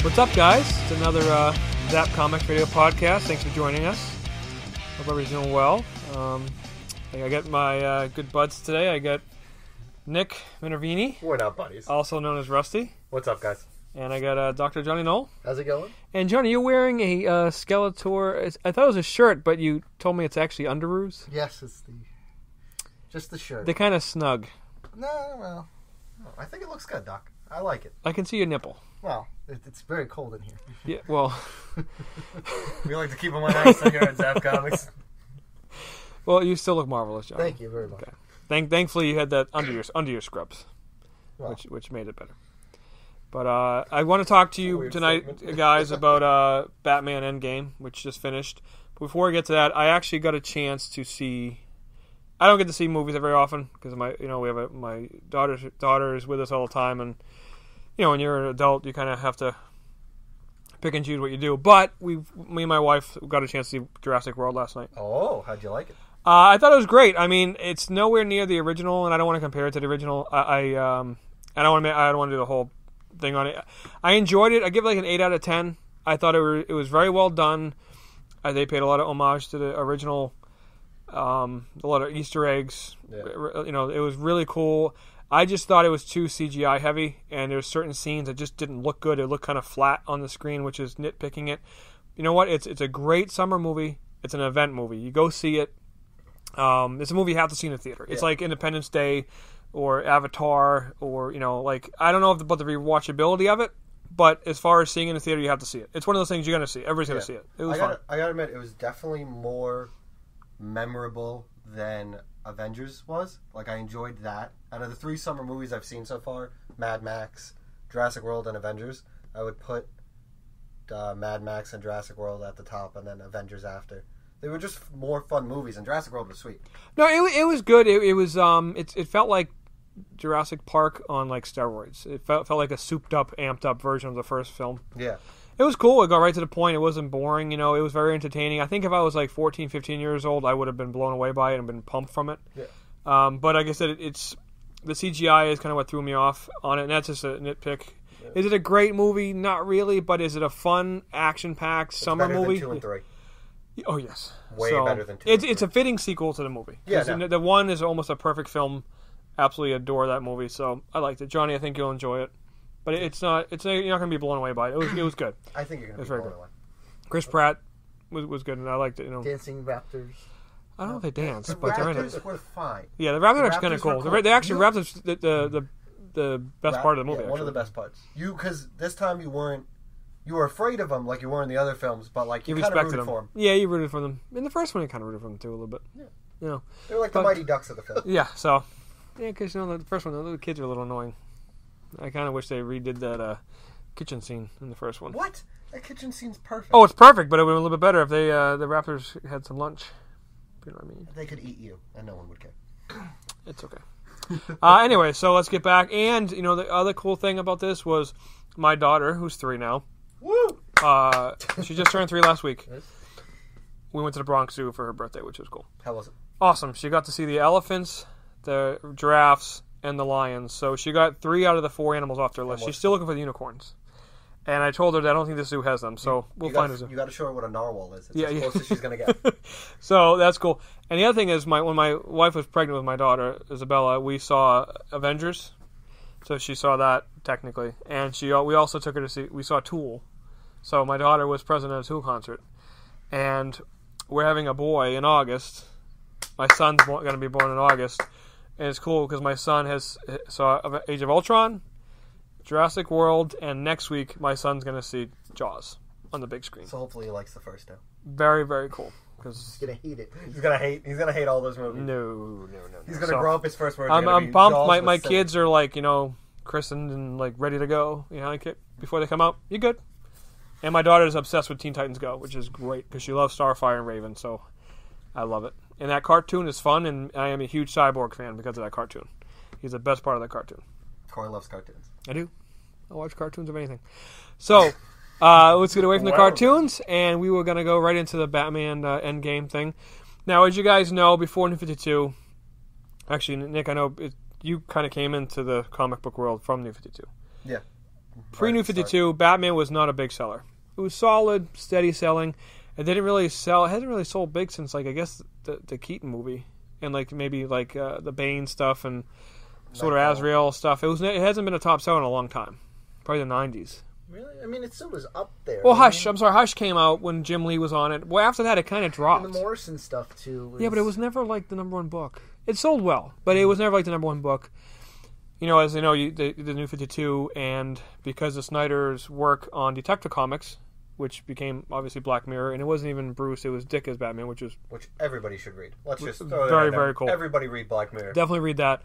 What's up, guys? It's another Zapp Comics Radio podcast. Thanks for joining us. Hope everybody's doing well. I got my good buds today. I got Nick Minervini. We're not buddies. Also known as Rusty. What's up, guys? And I got Dr. Jonny Knoll. How's it going? And Jonny, you're wearing a Skeletor. I thought it was a shirt, but you told me it's actually underoos. Yes, it's just the shirt. They're kind of snug. No, I think it looks good, Doc. I like it. I can see your nipple. Well, it's very cold in here. Yeah, well. We like to keep them on ice here at Zapp Comics. Well, you still look marvelous, Jonny. Thank you very much. Okay. Thankfully, you had that under your scrubs, Well, which made it better. But I want to talk to you tonight, guys, about Batman Endgame, which just finished. Before I get to that, I actually got a chance to see. I don't get to see movies very often because my daughter is with us all the time, and when you're an adult, you kind of have to pick and choose what you do. But me and my wife got a chance to see Jurassic World last night. Oh, how'd you like it? I thought it was great. I mean, it's nowhere near the original, and I don't want to compare it to the original. I don't want to do the whole thing on it. I enjoyed it. I give it like an 8 out of 10. I thought it was very well done. They paid a lot of homage to the original. A lot of Easter eggs. Yeah. It was really cool. I just thought it was too CGI heavy, and there's certain scenes that just didn't look good. It looked kind of flat on the screen, which is nitpicking it. You know what? It's a great summer movie. It's an event movie. You go see it. It's a movie you have to see in the theater. It's like Independence Day or Avatar or, I don't know about the rewatchability of it, but as far as seeing it in the theater, you have to see it. It's one of those things you're going to see. Everybody's going to see it. It was fun. I got to admit, it was definitely more memorable than Avengers was. Like, I enjoyed that. Out of the 3 summer movies I've seen so far, Mad Max, Jurassic World, and Avengers, I would put Mad Max and Jurassic World at the top and then Avengers after. They were just more fun movies, and Jurassic World was sweet. No, it was good. It was it felt like Jurassic Park on like steroids. It felt like a souped up, amped up version of the first film. Yeah. It was cool. It got right to the point. It wasn't boring. It was very entertaining. I think if I was like 14, 15 years old, I would have been blown away by it and been pumped from it. Yeah. But like I said, it's the CGI is kind of what threw me off on it, and that's just a nitpick. Yeah. Is it a great movie? Not really, but is it a fun, action-packed summer movie? Than 2 and 3. Oh, yes. Way better than 2 It's a fitting sequel to the movie. Yeah, the one is almost a perfect film. Absolutely adore that movie, so I liked it. Jonny, I think you'll enjoy it. But you're not going to be blown away by it. It was good. I think you're going to be blown away. Chris Pratt was good, and I liked it. Dancing Raptors. I don't know if they dance, but they're in it. The Raptors were fine. Yeah, the Raptors are kind of cool. They actually Raptors the best part of the movie. Yeah, one of the best parts. Because this time you were afraid of them like you were in the other films, but like you kind of rooted for them. Yeah, you rooted for them. In the first one, you kind of rooted for them too a little bit. Yeah. They were like the Mighty Ducks of the film. Yeah, so because the first one, the little kids are a little annoying. I kind of wish they redid that kitchen scene in the first one. What? That kitchen scene's perfect. Oh, it's perfect, but it would have been a little bit better if they the Raptors had some lunch. You know what I mean? They could eat you, and no one would care. It's okay. Anyway, so let's get back. And, the other cool thing about this was my daughter, who's 3 now. Woo! She just turned 3 last week. We went to the Bronx Zoo for her birthday, which was cool. How was it? Awesome. She got to see the elephants, the giraffes, and the lions. So she got 3 out of the 4 animals off her list. She's still looking for the unicorns. And I told her that I don't think the zoo has them, so we'll find a zoo. You got to show her what a narwhal is. It's as close as she's going to get. So that's cool. And the other thing is, when my wife was pregnant with my daughter, Isabella, we saw Avengers. So she saw that, technically. And we also took her to see, we saw Tool. So my daughter was present at a Tool concert. And we're having a boy in August. My son's going to be born in August. And it's cool because my son saw Age of Ultron, Jurassic World, and next week my son's going to see Jaws on the big screen. So hopefully he likes the first 2. Very, very cool. He's going to hate it. He's going to hate all those movies. No. He's going to grow up, his first words I'm pumped. My kids are like, christened and like ready to go. Before they come out, you good. And my daughter is obsessed with Teen Titans Go, which is great because she loves Starfire and Raven, so I love it. And that cartoon is fun, and I am a huge Cyborg fan because of that cartoon. He's the best part of that cartoon. Corey loves cartoons. I do. I watch cartoons of anything. So, let's get away from the cartoons, and we were going to go right into the Batman Endgame thing. Now, as you guys know, before New 52, actually, Nick, I know you kind of came into the comic book world from New 52. Yeah. pre-New 52, Batman was not a big seller. It was solid, steady selling. It didn't really sell. It hasn't really sold big since, like, I guess the Keaton movie and like maybe like the Bane stuff and sort of Azrael stuff. It hasn't been a top seller in a long time, probably the 90s. Really? I mean, it still was up there. Well, Hush. I'm sorry, Hush came out when Jim Lee was on it. Well, after that, it kind of dropped. And the Morrison stuff too. Yeah, but it was never like the number one book. It sold well, but it was never like the number one book. You know, as you know, the New 52, and because of Snyder's work on Detective Comics, which became obviously Black Mirror, and it wasn't even Bruce, it was Dick as Batman, which everybody should read. Let's just throw very, very cool. Everybody read Black Mirror. Definitely read that.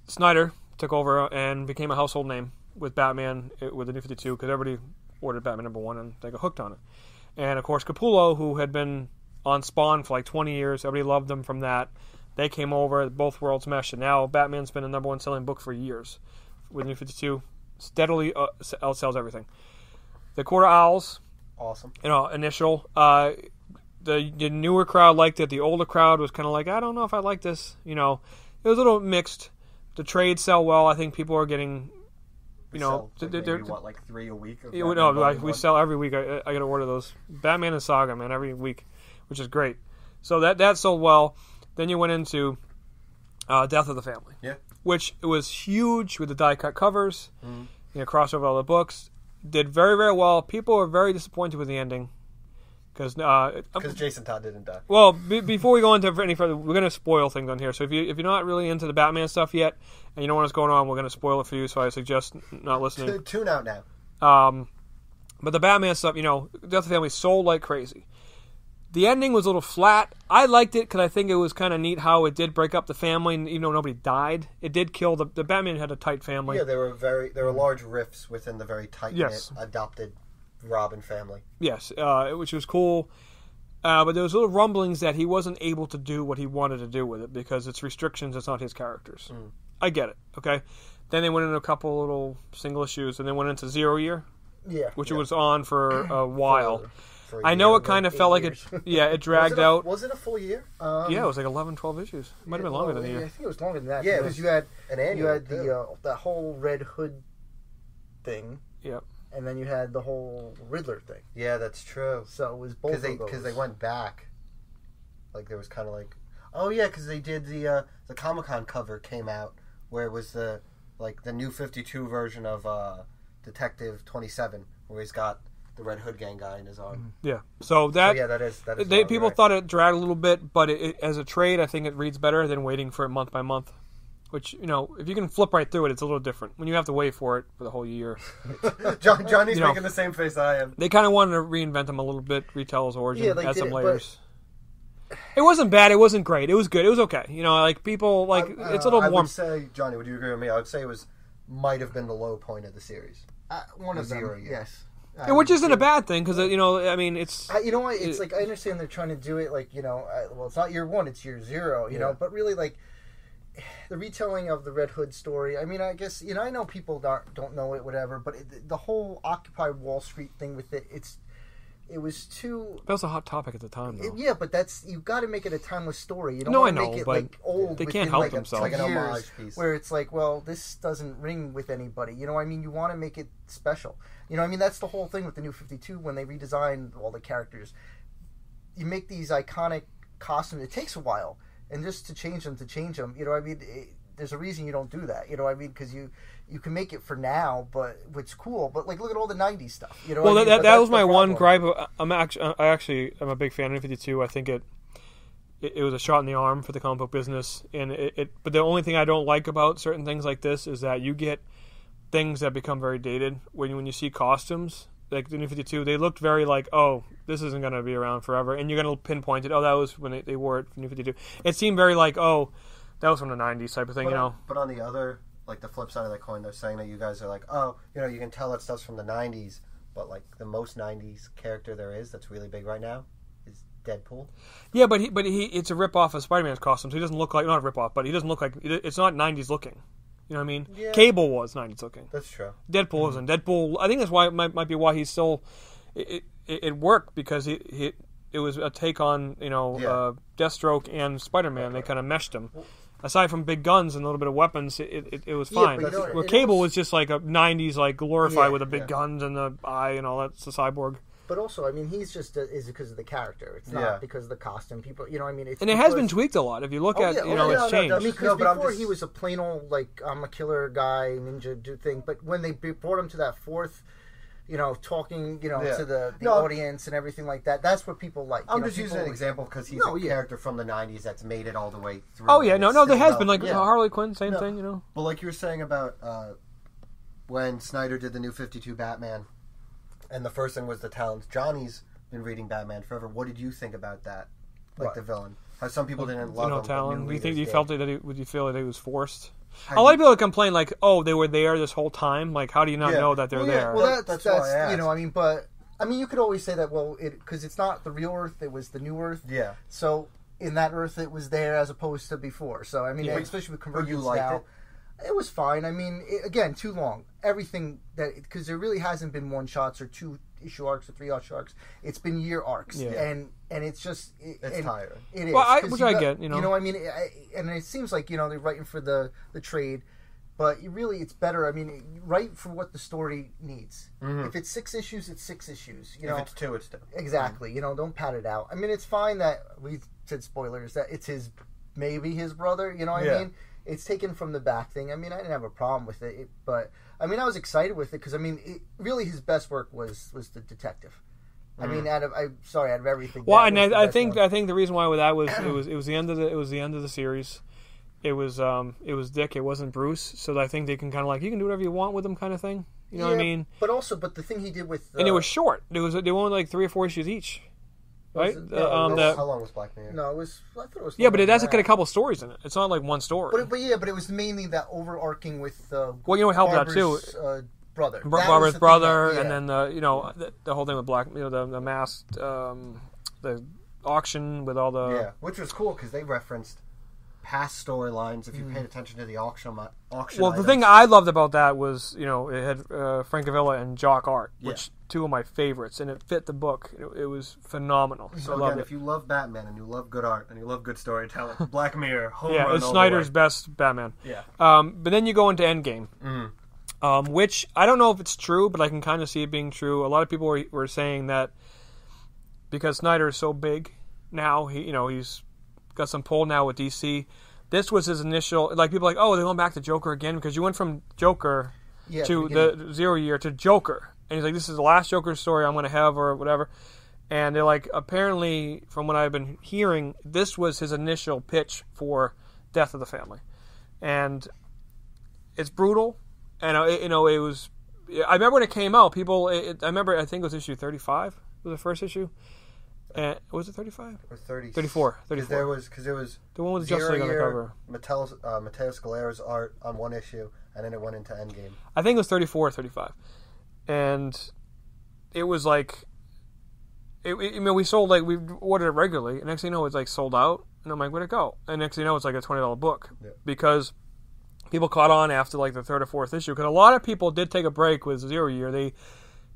Snyder took over and became a household name with Batman, with the New 52, because everybody ordered Batman #1 and they got hooked on it. And of course, Capullo, who had been on Spawn for like 20 years, everybody loved them from that. They came over, both worlds meshed, and now Batman's been a #1 selling book for years. With New 52, steadily outsells everything. The Quarter Owls, awesome. You know, initial. The newer crowd liked it. The older crowd was kind of like, I don't know if I like this. You know, it was a little mixed. The trades sell well. I think people are getting, you know, like 3 a week? We sell every week. I got to order those. Batman and Saga, man, every week, which is great. So that sold well. Then you went into Death of the Family, which was huge with the die-cut covers, you know, crossover all the books. Did very, very well. People were very disappointed with the ending because Jason Todd didn't die. Well, before we go into any further, we're going to spoil things on here. So if you're not really into the Batman stuff yet and you don't know what's going on, we're going to spoil it for you. So I suggest not listening. Tune out now. But the Batman stuff, you know, Death of the Family sold like crazy. The ending was a little flat. I liked it because I think it was kind of neat how it did break up the family, and even though nobody died, it did kill the Batman had a tight family. Yeah, there were large rifts within the very tight-knit adopted Robin family. Yes, which was cool. But there was little rumblings that he wasn't able to do what he wanted to do with it because it's restrictions. It's not his characters. I get it. Okay. Then they went into a couple little single issues, and then went into 0 Year. Yeah. Which it was on for a while. I know it kind of felt like it dragged out. Was it a full year? Yeah, it was like 11, 12 issues. It might have been longer than a year. I think it was longer than that. Yeah, because you had an annual. You had the whole Red Hood thing. Yep. And then you had the whole Riddler thing. Yeah, that's true. So it was both of those. Because they went back. Like there was kind of like, oh yeah, because they did the Comic-Con cover came out where it was the New 52 version of Detective 27 where he's got the Red Hood gang guy in his arm. Yeah. So that is people thought it dragged a little bit, but as a trade, I think it reads better than waiting for it month by month. Which, you know, if you can flip right through it, it's a little different. When you have to wait for it for the whole year. Johnny's making the same face I am. They kind of wanted to reinvent him a little bit, retell his origin, add some layers. But it wasn't bad. It wasn't great. It was good. It was okay. You know, like people it's a little warm. I would say, Johnny, would you agree with me? I would say it might have been the low point of the series. One of them, yes. Which isn't a bad thing because you know, I mean, it's you know what? It's like I understand they're trying to do it like, you know, well, it's not year 1, it's year 0. You know, but really like the retelling of the Red Hood story. I mean, I guess, you know, I know people don't know it, whatever, but the whole Occupy Wall Street thing with it was too. That was a hot topic at the time, though. Yeah, but you've got to make it a timeless story. You don't want to make it like old. They can't help themselves. Like an homage piece. Where it's like, well, this doesn't ring with anybody. You know what I mean? You want to make it special. You know what I mean? That's the whole thing with the New 52 when they redesigned all the characters. You make these iconic costumes. It takes a while. And just to change them, you know what I mean? There's a reason you don't do that. You know what I mean? Because you can make it for now, but it's cool. But like, look at all the '90s stuff. You know. Well, what I mean? that was my one gripe. I'm a big fan of 52. I think it was a shot in the arm for the comic book business, and But the only thing I don't like about certain things like this is that you get things that become very dated when you see costumes. Like the New 52, they looked very like, oh, this isn't going to be around forever, and you're going to pinpoint it. Oh, that was when they wore it for New 52. It seemed very like, oh, that was from the 90s type of thing, you know. But on the other, like the flip side of that coin, they're saying that you guys are like, oh, you know, you can tell that stuff's from the 90s, but like the most 90s character there is that's really big right now is Deadpool. Yeah, but it's a rip-off of Spider-Man's costume, so he doesn't look like, not a rip-off, but he doesn't look like, it's not 90s looking. You know what I mean? Yeah. Cable was 90s looking. That's true. Deadpool isn't. Deadpool, I think that's why it might be why he's still, it worked because it was a take on, you know, Deathstroke and Spider-Man. They kind of meshed them. aside from big guns and a little bit of weapons, it was Yeah, fine. but you know, Where it Cable was- was just like a 90s like glorified Yeah, with the big guns and the eye and all that. It's a cyborg. But also, I mean, he's just is because of the character. It's not Yeah. because of the costume. People, you know, I mean, it's And it has been because- tweaked a lot. If you look Oh, at, yeah, you know, yeah, it's no, changed. I mean, because No, but I'm before just- he was a plain old like I'm a killer guy, ninja do thing. But when they brought him to that fourth, you know, talking, you know, Yeah. to the No, audience and everything like that, that's what people like. I'm You know, just using people- an example because he's No, a yeah. character from the 90s that's made it all the way through. Oh yeah, and no, it's there still has been like relevant. Harley Quinn, same No. thing, you know. But like you were saying about when Snyder did the new 52 Batman, and the first thing was the talents. Johnny's been reading Batman forever. What did you think about that? Like What? the villain? How some people didn't You love know, him. but Talon. new Do you think readers you did. felt that? Would you feel that it was forced? How A lot do of people complain like, "Oh, they were there this whole time." Like, how do you not Yeah. know that they're Well, yeah, there? well, That's that's why I you know, asked. I mean, but I mean, you could always say that. Well, because it's not the real Earth; it was the new Earth. Yeah. So in that Earth, it was there as opposed to before. So I mean, Yeah. especially with But you Convergence liked now, it? it was fine. I mean, again, too long. Everything that because there really hasn't been one shots or 2-issue arcs or 3-issue arcs. It's been year arcs, Yeah. and it's just It's and tiring. It is, Well, 'cause which you I got- get, you know. I mean, and it seems like they're writing for the trade. But really, it's better. I mean, write for what the story needs. Mhm. If it's 6 issues, it's 6 issues. You know, If it's two, it's two. exactly. You know, don't pat it out. I mean, it's fine that we said spoilers that it's maybe his brother. You know what Yeah. I mean? It's taken from the back thing. I mean, I didn't have a problem with it, but I mean, I was excited with it because I mean, really, his best work was the detective. I mean, out of everything. Well, that and was the I best think one. I think the reason why with that was it was the end of the series. It was Dick. It wasn't Bruce. So I think they can kind of like you can do whatever you want with them kind of thing. You know what I Yeah, mean? But the thing he did with And it was short. They were only like 3 or 4 issues each, right? it? How The- long was Black Mirror? no, it was. I thought it was. yeah, but it has longer got a than couple stories in it. It's not like one story. But it was mainly that overarching with. Well, you know what helped that too? Barbara's, brother. That was Barbara's the thing brother, that- and then the whole thing with Black, the masked, the auction with all the. Yeah, which was cool because they referenced past storylines. If you paid attention to the auction Well, items. the thing I loved about that was, it had Francavilla and Jock art, which two of my favorites, and it fit the book. It was phenomenal. So I loved again, it. if you love Batman and you love good art and you love good storytelling, Black Mirror, home Yeah, run it's all the Snyder's way. best Batman. Yeah. But then you go into Endgame, Mhm. which I don't know if it's true, but I can kind of see it being true. A lot of people were saying that because Snyder is so big now, he's got some pull now with DC. This was his initial, like people are like, oh, they're going back to Joker again because you went from Joker Yeah, to beginning. the 0 year to Joker, and he's like, this is the last Joker story I'm going to have or whatever. And they're like, apparently, from what I've been hearing, this was his initial pitch for Death of the Family, and it's brutal. And it was. I remember when it came out, people. I remember. I think it was issue 35 was the first issue. And was it 35? Or 30. 34. Because there was The one with Justice League on the cover. Matteo Scalera's art on one issue, and then it went into Endgame. I think it was 34 or 35. And it was like, we sold, like, we ordered it regularly, and next thing you know, it's like sold out, and I'm like, where'd it go? And next thing you know, it's like a $20 book. Yeah. Because people caught on after, like, the third or fourth issue, because a lot of people did take a break with 0 year. They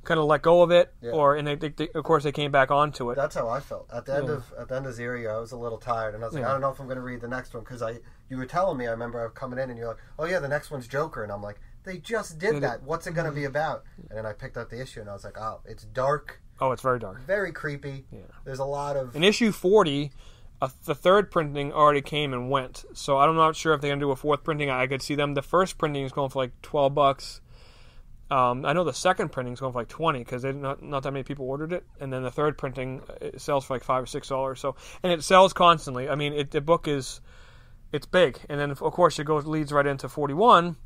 kind of let go of it, Yeah. and they of course, they came back onto it. That's how I felt at the end of Zero Year. I was a little tired, and I was like, Yeah. I don't know if I'm going to read the next one because you were telling me. I remember I was coming in, and you're like, oh yeah, the next one's Joker, and I'm like, they just did that. What's it going to be about? And then I picked up the issue, and I was like, oh, it's dark, Oh, it's very dark. very creepy. Yeah. There's a lot of In issue 40, the third printing already came and went. So I'm not sure if they're going to do a fourth printing. I could see them. The first printing is going for like $12. I know the second printing is going for like $20 because not that many people ordered it. And then the third printing it sells for like $5 or $6. So, and it sells constantly. I mean, the book it's big. And then of course it leads right into 41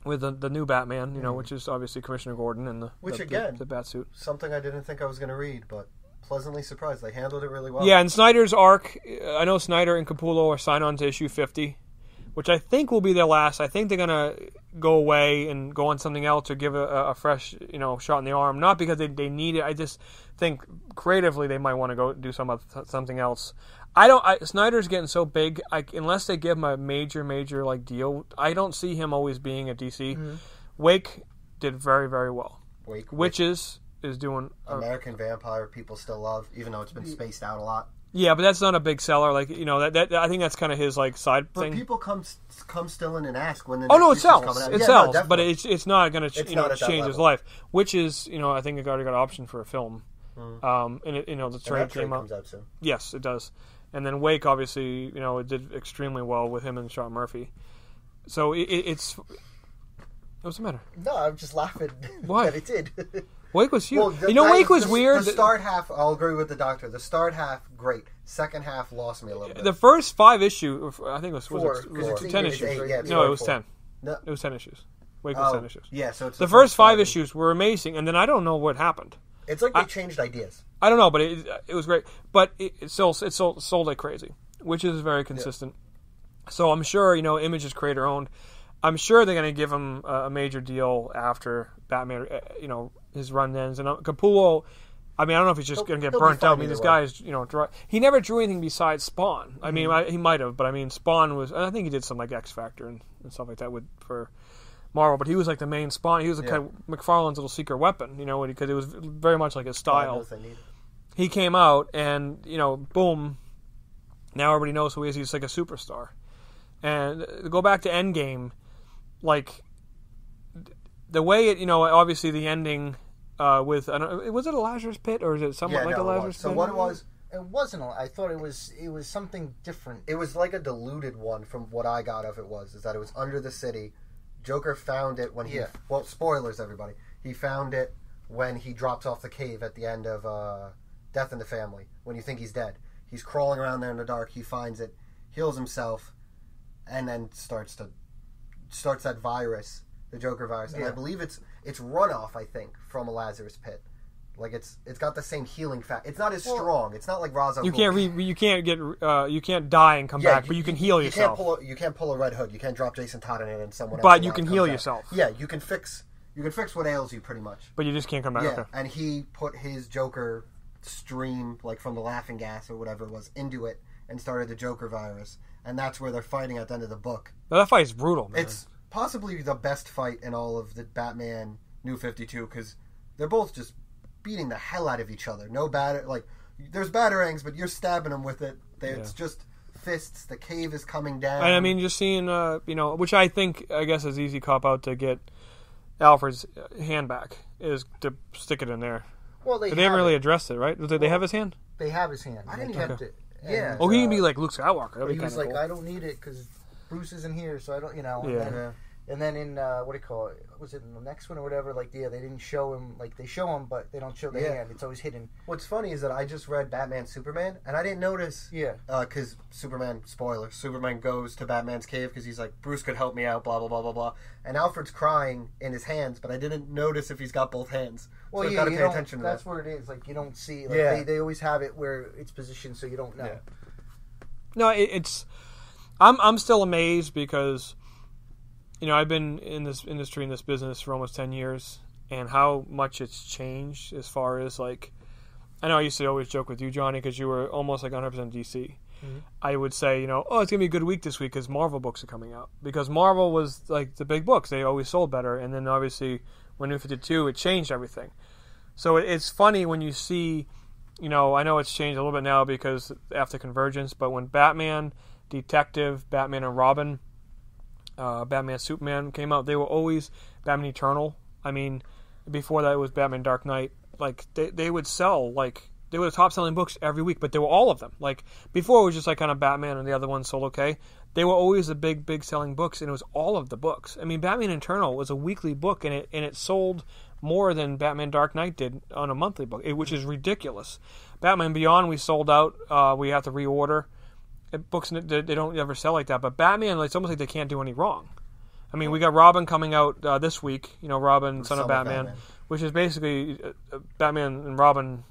with the new Batman, which is obviously Commissioner Gordon and the bat suit. something I didn't think I was going to read, but pleasantly surprised. They handled it really well. Yeah, and Snyder's arc, I know Snyder and Capullo are signed on to issue 50, which I think will be their last. I think they're going to go away and go on something else or give a fresh, shot in the arm. Not because they need it. I just think creatively they might want to go do something else. Snyder's getting so big, unless they give him a major like deal, I don't see him always being at DC. Mm-hmm. Wake did very, very well. Wake, Witches is doing... American Vampire people still love, even though it's been spaced out a lot. Yeah, but that's not a big seller. Like that I think that's kind of his like side But thing. people come still in and ask when the Oh no, it next issue's sells. coming out. It Yeah, sells, no, but definitely. it's not going to It's not at that change his level. life. Which is I think it already got an option for a film. And it, the And trade that trade came out. comes out soon. Yes, it does. And then Wake, obviously, it did extremely well with him and Sean Murphy. So it's. What's the matter? No, I'm just laughing Why? that it did. Wake was huge. Well, Wake was weird. The start half, I'll agree with the doctor. The start half, great. Second half lost me a little bit. The first 5 issues, I think it was Four. it It's 10 eight, issues? it's eight, yeah, No, it was four. 10. No. It was 10 issues. Wake was 10 issues. Yeah, so it's The first 5 five issues were amazing, and then I don't know what happened. It's like they changed ideas. I don't know, but it was great. But it sold like crazy, which is very consistent. So I'm sure, Image is creator owned. I'm sure they're going to give him a major deal after Batman, his run ends. And Capullo, I don't know if he's just going to get he'll be burnt out. fine This either guy is, he never drew anything besides Spawn. I mean, he might have, but Spawn was, I think he did some like X Factor and stuff like that for Marvel, but he was like the main Spawn. He was the kind of McFarlane's little secret weapon, because it was very much like his style. He came out and, boom, now everybody knows who he is. He's like a superstar. And go back to Endgame, like, the way it, obviously the ending with, was it a Lazarus Pit or is it somewhat like a Lazarus Pit? So what it was, It wasn't. I thought it was something different. it was like a diluted one from what I got of it is that it was under the city. Joker found it when well, spoilers everybody. He found it when he drops off the cave at the end of Death in the Family, when you think he's dead. He's crawling around there in the dark, he finds it, heals himself, and then starts that virus, the Joker virus. And I believe it's runoff, I think, from a Lazarus Pit. Like it's got the same healing factor. It's not as strong. It's not like Ra's al Ghul. You can't die and come back, but you can heal yourself. You can't pull a Red Hood. You can't drop Jason Todd in it and someone else. But you can heal yourself. Yeah, you can fix what ails you pretty much. But you just can't come back. Yeah, Okay. and he put his Joker stream, like from the laughing gas or whatever it was, into it and started the Joker virus. And that's where they're fighting at the end of the book. Now, that fight's brutal, man. It's possibly the best fight in all of the Batman New 52 because they're both just beating the hell out of each other. No there's batarangs, but you're stabbing them with it. It's just fists. The cave is coming down. And just seeing, which I guess is easy cop out to get Alfred's hand back is to stick it in there. Well, they haven't really addressed it, right? Did they have his hand? They have his hand. I didn't They even- kept it. Yeah. Oh, he can be like Luke Skywalker. That'd But be he was kinda like, cool. I don't need it because Bruce isn't here, so I don't, Yeah. And then in what do you call it? Was it in the next one or whatever? Like, they didn't show him. Like, they show him, but they don't show the hand. It's always hidden. What's funny is that I just read Batman Superman, and I didn't notice. Yeah. Because Superman goes to Batman's cave because he's like, Bruce could help me out, blah blah blah blah blah. And Alfred's crying in his hands, but I didn't notice if he's got both hands. Well, so yeah, got to you pay don't- attention to that's that. what it is. Like, you don't see. Like, Yeah. they always have it where it's positioned, so you don't know. Yeah. No, it's. I'm still amazed because, I've been in this industry, in this business for almost 10 years, and how much it's changed as far as like. I know I used to always joke with you, Johnny, because you were almost like 100% DC. Mm-hmm. I would say, oh, it's gonna be a good week this week because Marvel books are coming out. Because Marvel was like the big books; they always sold better. And then obviously, when New 52, it changed everything. So it's funny when you see. I know it's changed a little bit now because after Convergence, but when Batman, Detective, Batman and Robin, Batman Superman came out, they were always Batman Eternal. I mean, before that it was Batman Dark Knight. Like, they would sell, like, they were the top selling books every week, but they were all of them. Like, before it was just like kind of Batman and the other ones sold okay. They were always the big selling books, and it was all of the books. I mean, Batman Eternal was a weekly book, and it sold more than Batman Dark Knight did on a monthly book, which is ridiculous. Batman Beyond, we sold out. We have to reorder. Books, they don't ever sell like that. But Batman, it's almost like they can't do any wrong. I mean, we got Robin coming out this week. Robin, Son of Batman, which is basically Batman and Robin,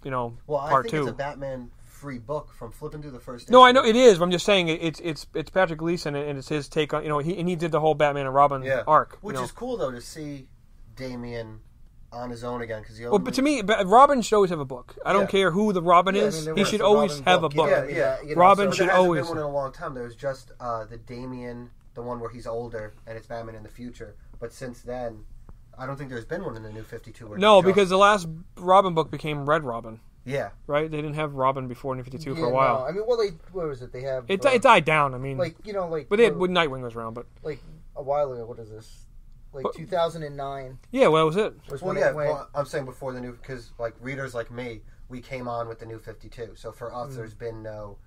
part I think 2. it's a Batman free book from flipping through the first. No, issue. I know it is. But I'm just saying it's Patrick Gleason, and it's his take on he did the whole Batman and Robin arc, which is cool though to see Damian on his own again because but to me, Robin should always have a book. I don't care who the Robin is. He should always have a book. Robin should always. There hasn't been one in a long time. There was just the Damian, the one where he's older and it's Batman in the future. But since then, I don't think there's been one in the New 52. No, because the last Robin book became Red Robin. Yeah. right? They didn't have Robin before New 52 for a Yeah, while. no. I mean, what was it? They have It died down. I mean, like but they had when Nightwing was around. But like a while ago. What is this? Like But- 2009 yeah, well, that was it. was Well, when yeah. it went. Well, I'm saying before the new, because like readers like me, we came on with the New 52. So for us, there's been no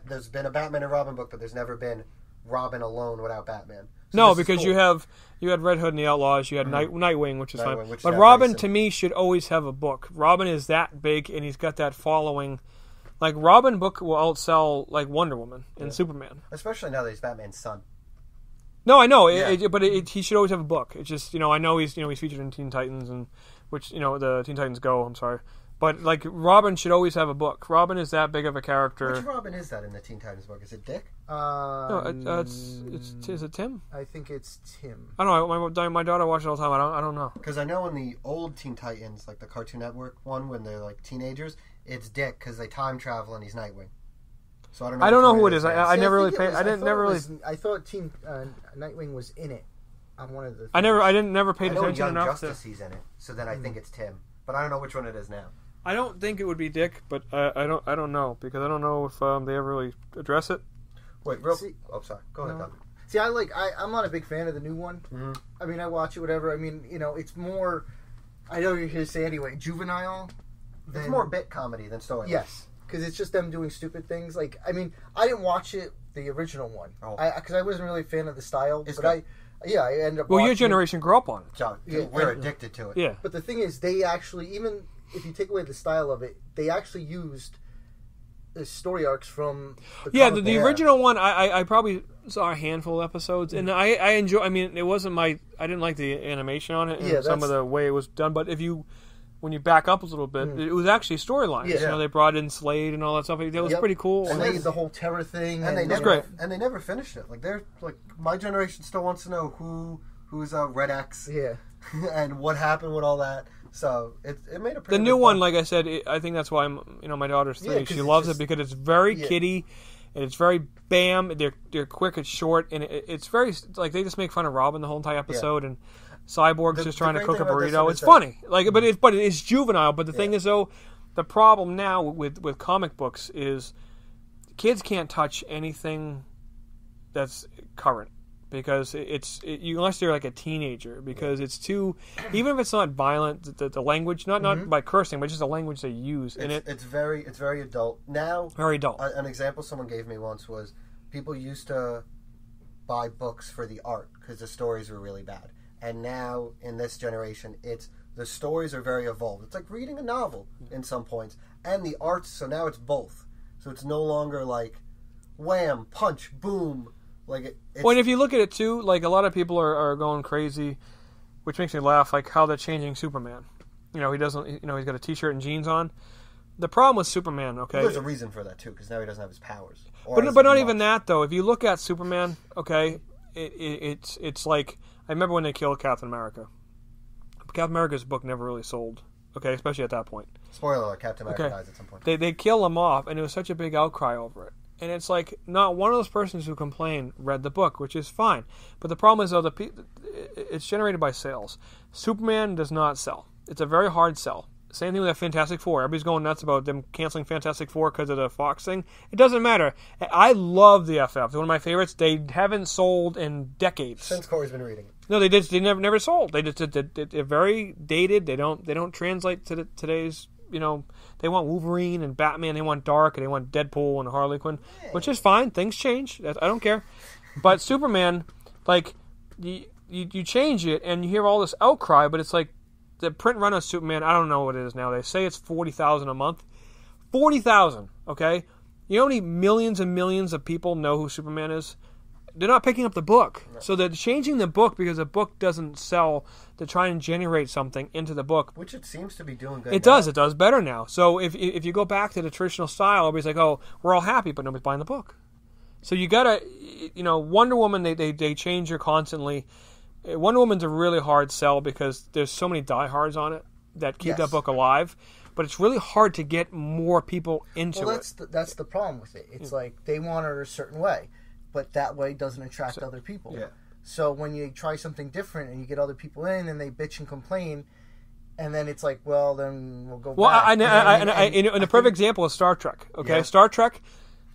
there's been a Batman and Robin book, but there's never been Robin alone without Batman. So No, this is because cool. you had Red Hood and the Outlaws, you had Nightwing, which is Nightwing, fine. which is But now Robin, Grayson. to me, should always have a book. Robin is that big, and he's got that following. Like, Robin book will outsell, like, Wonder Woman and Superman. especially now that he's Batman's son. No, I know, Yeah. but he should always have a book. It's just, I know he's featured in Teen Titans, and which, the Teen Titans Go, I'm sorry. But, like, Robin should always have a book. Robin is that big of a character. Which Robin is that in the Teen Titans book? Is it Dick? No, is it Tim? I think it's Tim. I don't know. My daughter watches it all the time. I don't know. Because I know in the old Teen Titans, like the Cartoon Network one, when they're like teenagers, it's Dick because they time travel and he's Nightwing. So I don't know. I don't know which who one it is. now. I never really think it paid. was- I didn't thought never it really. was- I thought Team Nightwing was in it on one of the. I never paid I know attention Young enough Justice he's in it, so then I think it's Tim, but I don't know which one it is now. I don't think it would be Dick, but I don't know because I don't know if they ever really address it. Wait, oh, sorry. Go ahead, No. Doug. See, I'm not a big fan of the new one. Mhm. I mean, I watch it, whatever. I mean, it's more. I know you're going to say anyway, juvenile. It's more bit comedy than story. Yes, because it's just them doing stupid things. Like, I mean, I didn't watch it, the original one, Oh. because I wasn't really a fan of the style. It's but good. I ended up. Well, your watching it. generation grew up on it. So, Yeah, we're and- addicted to it. Yeah. But the thing is, they actually, even if you take away the style of it, they actually used the story arcs from. Yeah, comic the book. original one, I probably saw a handful of episodes, and I enjoy. I mean, it wasn't I didn't like the animation on it and Yeah, some of the way it was done. But when you back up a little bit, it was actually storylines. Yeah. They brought in Slade and all that stuff. It was Yep. pretty cool. And And they the whole terror thing, And they That's never, great. and they never finished it. Like they're like my generation still wants to know who's Red X Yeah. and what happened with all that. So it made a The pretty new good one, fun. like I said, I think that's why my daughter's Yeah, 3. 'cause She it's loves just- it because it's very Yeah. kiddie, and it's very bam. They're quick, it's short, and it's very like they just make fun of Robin the whole entire episode, and Cyborg's The- just the trying to great cook a thing about this burrito. one It's is funny, but it is juvenile. But the thing is, though, the problem now with comic books is kids can't touch anything that's current. Because unless they're like a teenager, because it's too, even if it's not violent, the language, not by cursing, but just the language they use, and it's very adult now. very adult. An example someone gave me once was people used to buy books for the art because the stories were really bad, and now in this generation, the stories are very evolved. It's like reading a novel in some points, and the arts. So now it's both. So it's no longer like wham, punch, boom. Like it's, Well, and if you look at it too, like a lot of people are going crazy, which makes me laugh. Like how they're changing Superman. He doesn't. He's got a t-shirt and jeans on. The problem with Superman, okay, there's a reason for that too, because now he doesn't have his powers. but not even that though. If you look at Superman, okay, it's like I remember when they killed Captain America. Captain America's book never really sold. Okay, especially at that point. Spoiler alert: Captain America Okay. dies at some point. They kill him off, and it was such a big outcry over it. And it's like not one of those persons who complain read the book, which is fine. But the problem is, though, it's generated by sales. Superman does not sell. It's a very hard sell. Same thing with that Fantastic Four. Everybody's going nuts about them canceling Fantastic Four because of the Fox thing. It doesn't matter. I love the FF. It's one of my favorites. They haven't sold in decades. Since Corey's been reading it. No, they never sold. They're very dated. They don't translate to today's. They want Wolverine and Batman. They want Dark, and they want Deadpool and Harley Quinn, which is fine. Things change. I don't care. But Superman, like, you change it, and you hear all this outcry, but it's like the print run of Superman, I don't know what it is now. They say it's 40,000 a month. 40,000, okay? You know how many millions and millions of people know who Superman is? They're not picking up the book. No. So they're changing the book because the book doesn't sell to try and generate something into the book. Which it seems to be doing good. It does. It does better now. So if you go back to the traditional style, everybody's like, oh, we're all happy, but nobody's buying the book. So you got to, Wonder Woman, they change her constantly. Wonder Woman's a really hard sell because there's so many diehards on it that keep that book alive. But it's really hard to get more people into it. That's the problem with it. It's like they want her a certain way. But that way doesn't attract other people. Yeah. So when you try something different and you get other people in and they bitch and complain, And then it's like, well, then we'll go Well, back. and a perfect example is Star Trek. Okay, Yeah. Star Trek.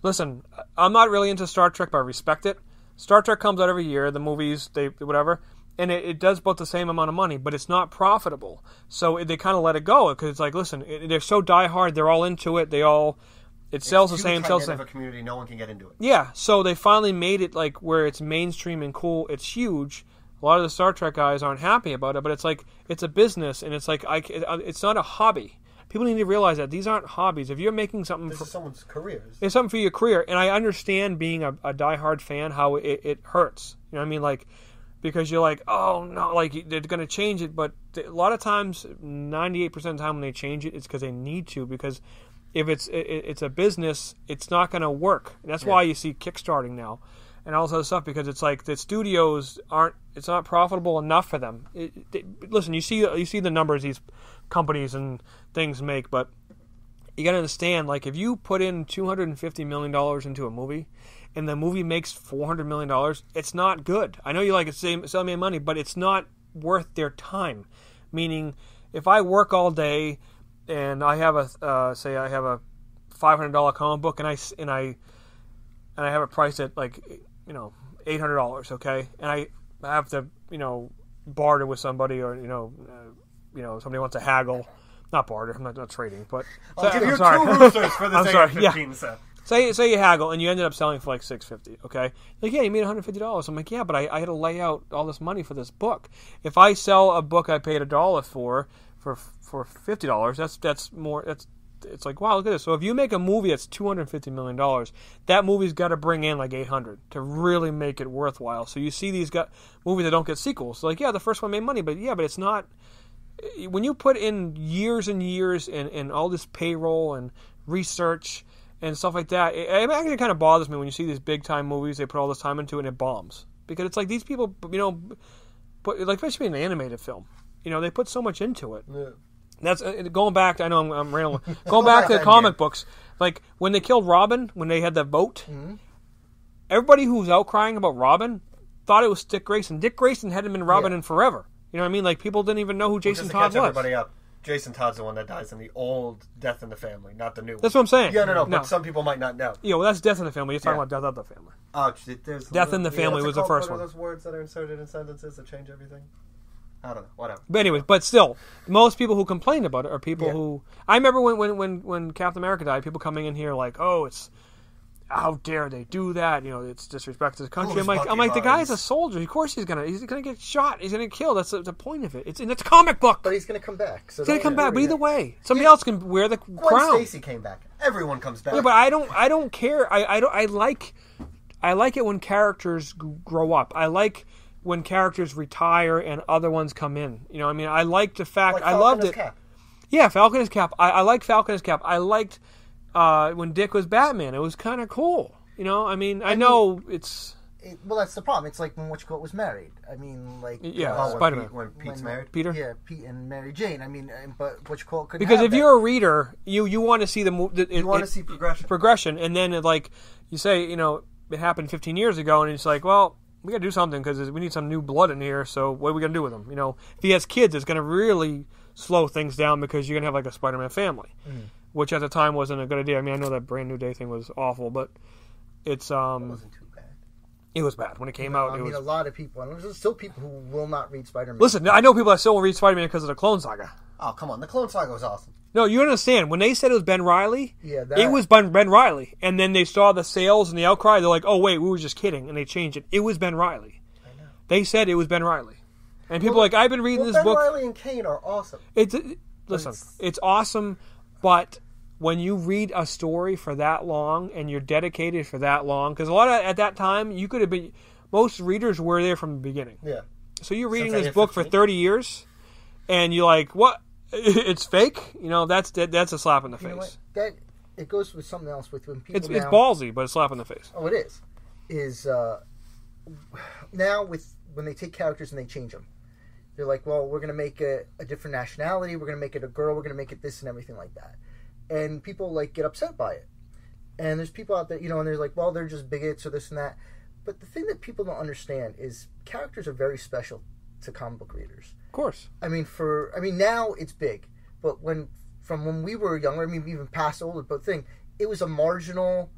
Listen, I'm not really into Star Trek, but I respect it. Star Trek comes out every year. The movies, they whatever, and it does both the same amount of money, but it's not profitable. So they kind of let it go because it's like, listen, they're so diehard. They're all into it. It sells the same. Sells the same. Of a community, no one can get into it. Yeah, so they finally made it like where it's mainstream and cool. It's huge. A lot of the Star Trek guys aren't happy about it, but it's like it's a business, and it's like it's not a hobby. People need to realize that these aren't hobbies. If you're making something, This is someone's career. it's something for your career, and I understand being a diehard fan how it hurts. You know what I mean? Like because you're like, oh no, like they're going to change it, but a lot of times, 98% of the time when they change it, it's because they need to. Because if it's a business, it's not going to work. And that's why you see Kickstarting now and all this other stuff, because it's like the studios it's not profitable enough for them. Listen, you see the numbers these companies and things make, but you got to understand, like if you put in $250 million into a movie and the movie makes $400 million, it's not good. I know you like it selling me money, but it's not worth their time. Meaning, if I work all day and I have a say I have a $500 comic book and I have it priced at like $800, okay, and I have to barter with somebody, or somebody wants to haggle, not barter, I'm not trading, but I'll give you I'm sorry. 2 roosters for the I'm sake sorry, of yeah. 15 cents. Say you haggle and you ended up selling for like $650, okay? Like, yeah, you made $150. I'm like, yeah, but I had to lay out all this money for this book. If I sell a book I paid $1 for $50, that's more. It's like, wow, look at this. So if you make a movie that's $250 million, that movie's got to bring in like $800 to really make it worthwhile. So you see these movies that don't get sequels. Like, yeah, the first one made money, but it's not. When you put in years and years and all this payroll and research and stuff like that, it actually kind of bothers me when you see these big time movies. They put all this time into it and it bombs, because it's like these people, put, like especially in an animated film, they put so much into it. Yeah. That's going back. I know I'm rambling. Going back to the comic books, like when they killed Robin, when they had that vote, everybody who was outcrying about Robin thought it was Dick Grayson. Dick Grayson hadn't been Robin in forever. You know what I mean? Like people didn't even know who Jason Todd was. Everybody up. Jason Todd's the one that dies in the old Death in the Family, not the new one. That's what I'm saying. Yeah, no. But some people might not know. Yeah, well, that's Death in the Family. You're talking about Death of the Family. Oh, there's Death in the Family was the first one. What are those words that are inserted in sentences that change everything? I don't know. Whatever. But anyways, but still, most people who complain about it are people who. I remember when Captain America died, people coming in here like, "Oh, it's how dare they do that? It's disrespect to the country." I'm like, the guy's a soldier. Of course he's gonna get shot. He's gonna get killed. That's the point of it. It's a comic book. But he's gonna come back. So he's gonna come back. But either way, somebody else can wear the crown. Gwen Stacy came back. Everyone comes back. Yeah, but I don't care. I like it when characters grow up. I like when characters retire and other ones come in. I like the fact. I loved it. Cap. Yeah, Falcon as Cap. I like Falcon as Cap. I liked when Dick was Batman. It was kind of cool. I know it's. Well, that's the problem. It's like when Witchcoat was married. Spider-Man. When Pete's married. Peter. Yeah, Pete and Mary Jane. But Witchcoat couldn't. Because have if that. you're a reader, you want to see You want to see progression. Progression, and then you say, it happened 15 years ago, and it's like, well, we got to do something because we need some new blood in here. So what are we going to do with him? If he has kids, it's going to really slow things down because you're going to have like a Spider-Man family, which at the time wasn't a good idea. I know that Brand New Day thing was awful, but it's It wasn't too bad. It was bad when it came out. A lot of people, and there's still people who will not read Spider-Man. Listen, I know people that still won't read Spider-Man because of the Clone Saga. Oh, come on. The Clone Saga was awesome. No, you understand. When they said it was Ben Reilly, that... it was Ben Reilly. And then they saw the sales and the outcry. They're like, oh, wait, we were just kidding. And they changed it. It was Ben Reilly. I know. They said it was Ben Reilly. And people are like, I've been reading this Ben book. Ben Reilly and Kane are awesome. It's awesome, but when you read a story for that long and you're dedicated for that long, because at that time, you could have been, most readers were there from the beginning. Yeah. So you're reading Since this book 15? for 30 years, and you're like, what? It's fake? That's a slap in the face. It goes with something else with when people It's ballsy, but a slap in the face. Oh, it is. Now when they take characters and they change them, they're like, well, we're going to make a different nationality, we're going to make it a girl, we're going to make it this and everything like that. And people get upset by it. And there's people out there, and they're like, well, they're just bigots or this and that. But the thing that people don't understand is characters are very special to comic book readers. Of course. I mean, now it's big, but from when we were younger, I mean, even past older, but it was a marginal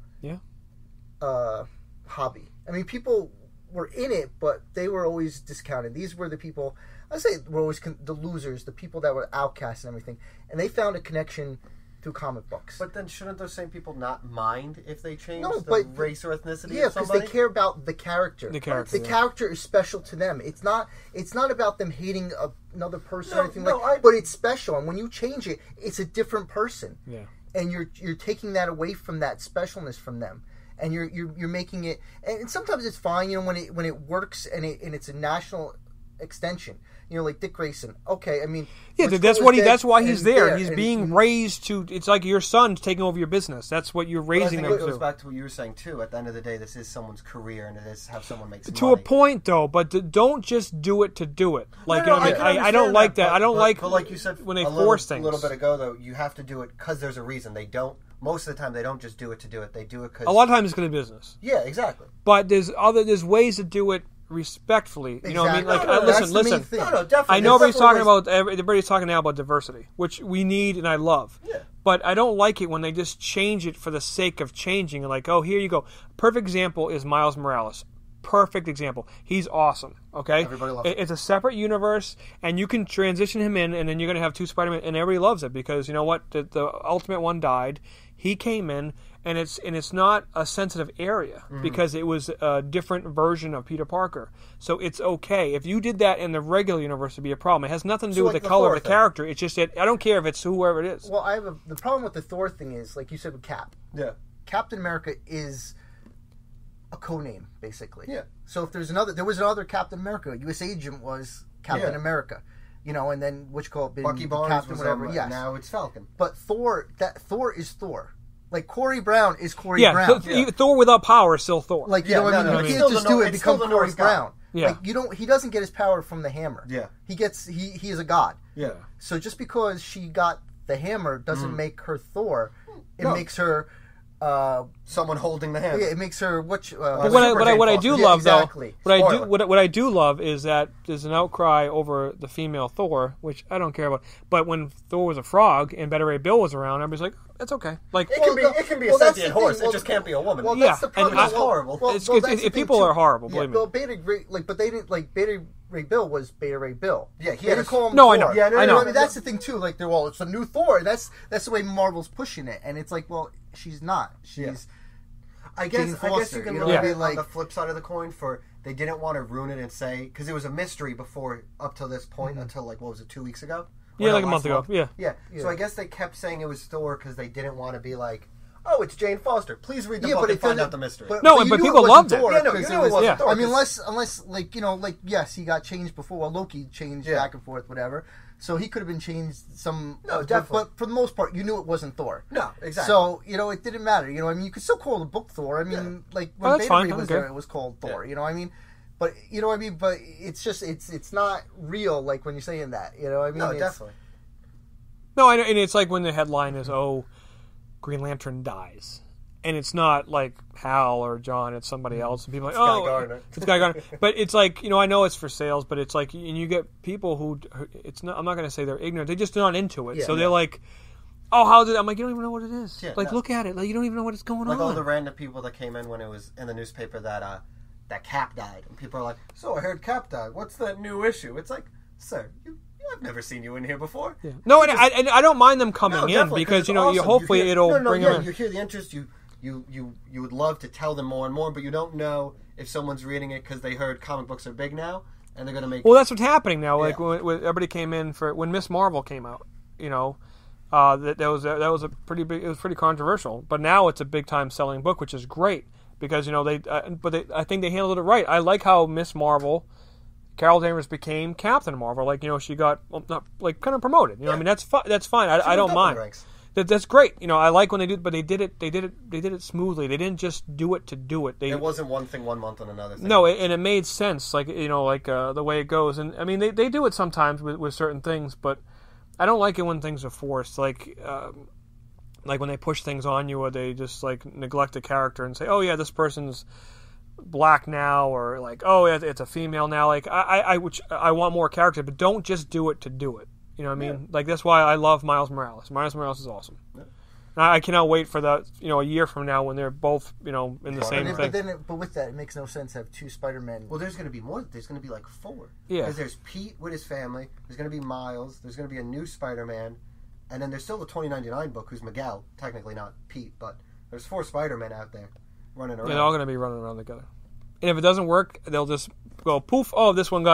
hobby. I mean, people were in it, but they were always discounted. These were the people, I say, were always the losers, the people that were outcasts and everything, and they found a connection through comic books. But then shouldn't those same people not mind if they change but race or ethnicity? Yeah, because they care about the character. The character is special to them. It's not about them hating another person or anything but it's special. And when you change it, it's a different person. Yeah. And you're taking that away from that specialness from them. And you're making it, and sometimes it's fine, when it works and it's a national extension, like Dick Grayson. Okay, I mean, that's why he's there. He's being raised to. It's like your son's taking over your business. That's what you're raising them to. It goes back to what you were saying too. At the end of the day, this is someone's career, and it is how someone makes money. To a point, though, but don't just do it to do it. Like I don't like that. I don't like. But like you said, when they force things. A little bit ago, though, you have to do it because there's a reason. They don't. Most of the time, they don't just do it to do it. They do it because... A lot of times it's because of business. Yeah, exactly. But there's ways to do it respectfully. You know what I mean? Like, listen. No, definitely. I know everybody's talking now about diversity, which we need and I love. Yeah. But I don't like it when they just change it for the sake of changing. Like, oh, here you go. Perfect example is Miles Morales. Perfect example. He's awesome. Okay, everybody loves it. It's a separate universe, and you can transition him in, and then you're going to have two Spider-Man, and everybody loves it because you know what? The Ultimate one died. He came in, and it's not a sensitive area because it was a different version of Peter Parker. So it's okay. If you did that in the regular universe, it'd be a problem. It has nothing to do with the color of the character. It's just that I don't care if it's whoever it is. Well, the problem with the Thor thing is, like you said with Cap. Yeah. Captain America is a codename, basically. Yeah. So if there was another Captain America. U.S. Agent was Captain America. And then Bucky Barnes Captain was whatever. Yes. Now it's Falcon. But Thor is Thor. Like Corry Brown is Corry Brown. Thor without power is still Thor. Like you can't just do it become Corry Brown. Yeah. Like he doesn't get his power from the hammer. Yeah. He is a god. Yeah. So just because she got the hammer doesn't make her Thor. It makes her someone holding the hammer. Yeah, it makes her what I do love exactly. though. What I do love is that there's an outcry over the female Thor, which I don't care about. But when Thor was a frog and Beta Ray Bill was around, everybody's like, it's okay. Like it can be a sentient horse. It just can't be a woman. Well, that's the problem. It's horrible. People are horrible. Believe me. Well, but they didn't like Beta Ray Bill was Beta Ray Bill. Yeah, he didn't call him. No, Thor. I know. Yeah, I know. I mean, that's the thing too. Like, it's a new Thor. That's the way Marvel's pushing it, and it's like, well, she's not. She's. I guess you can look at it on the flip side of the coin for they didn't want to ruin it and say because it was a mystery before up to this point until like what was it 2 weeks ago? Yeah, like a month ago. Yeah. So I guess they kept saying it was Thor because they didn't want to be like, oh, it's Jane Foster. Please read the book and find out the mystery. But people loved it. Yeah, no, you knew it wasn't Thor. I mean, unless yes, he got changed before. Well, Loki changed back and forth, whatever. So he could have been changed some. No, definitely. But for the most part, you knew it wasn't Thor. No, exactly. So it didn't matter. I mean, you could still call the book Thor. I mean, like when Beta Ray was there, it was called Thor. You know what I mean? But But it's just it's not real. Like when you're saying that. You know what I mean? No, definitely. No, I know, and it's like when the headline is, "Oh, Green Lantern dies." And it's not like Hal or John, it's somebody else. And people are like, it's Guy Gardner. But it's like, I know it's for sales, but it's like, and you get people who, it's not, I'm not going to say they're ignorant, they're just not into it. So they're like, oh, how did, I'm like, you don't even know what it is. Yeah, look at it. Like, you don't even know what is going on. Like all the random people that came in when it was in the newspaper that Cap died. And people are like, so I heard Cap died. What's that new issue? It's like, sir, I've never seen you in here before. Yeah. No, and I don't mind them coming in because, awesome. hopefully it'll bring them in. You hear the interest, you would love to tell them more and more, but you don't know if someone's reading it because they heard comic books are big now, and they're going to make... Well, that's what's happening now. Like, when everybody came in for... When Miss Marvel came out, that was a pretty big... It was pretty controversial. But now it's a big-time selling book, which is great, because, I think they handled it right. I like how Miss Marvel... Carol Danvers became Captain Marvel. Like, she got... not, like, kind of promoted. I mean, that's fine. I don't mind. That's great. I like when they do it, but they did it smoothly. They didn't just do it to do it. It wasn't one thing 1 month and another thing. No, and it made sense, like the way it goes. And I mean, they do it sometimes with certain things, but I don't like it when things are forced. Like when they push things on you, or they just like neglect a character and say, "Oh yeah, this person's black now, or like, oh, it's a female now. Like I want more character, but don't just do it to do it. You know what I mean? Like that's why I love Miles Morales. Miles Morales is awesome. Yeah. And I cannot wait for that. A year from now when they're both in the same thing. But with that, it makes no sense to have two Spider-Men. Well, there's going to be more. There's going to be like 4. Yeah. Because there's Pete with his family. There's going to be Miles. There's going to be a new Spider-Man, and then there's still the 2099 book, who's Miguel. Technically not Pete, but there's 4 Spider-Men out there running around. Yeah, they're all going to be running around together. And if it doesn't work, they'll just go poof. Oh, this one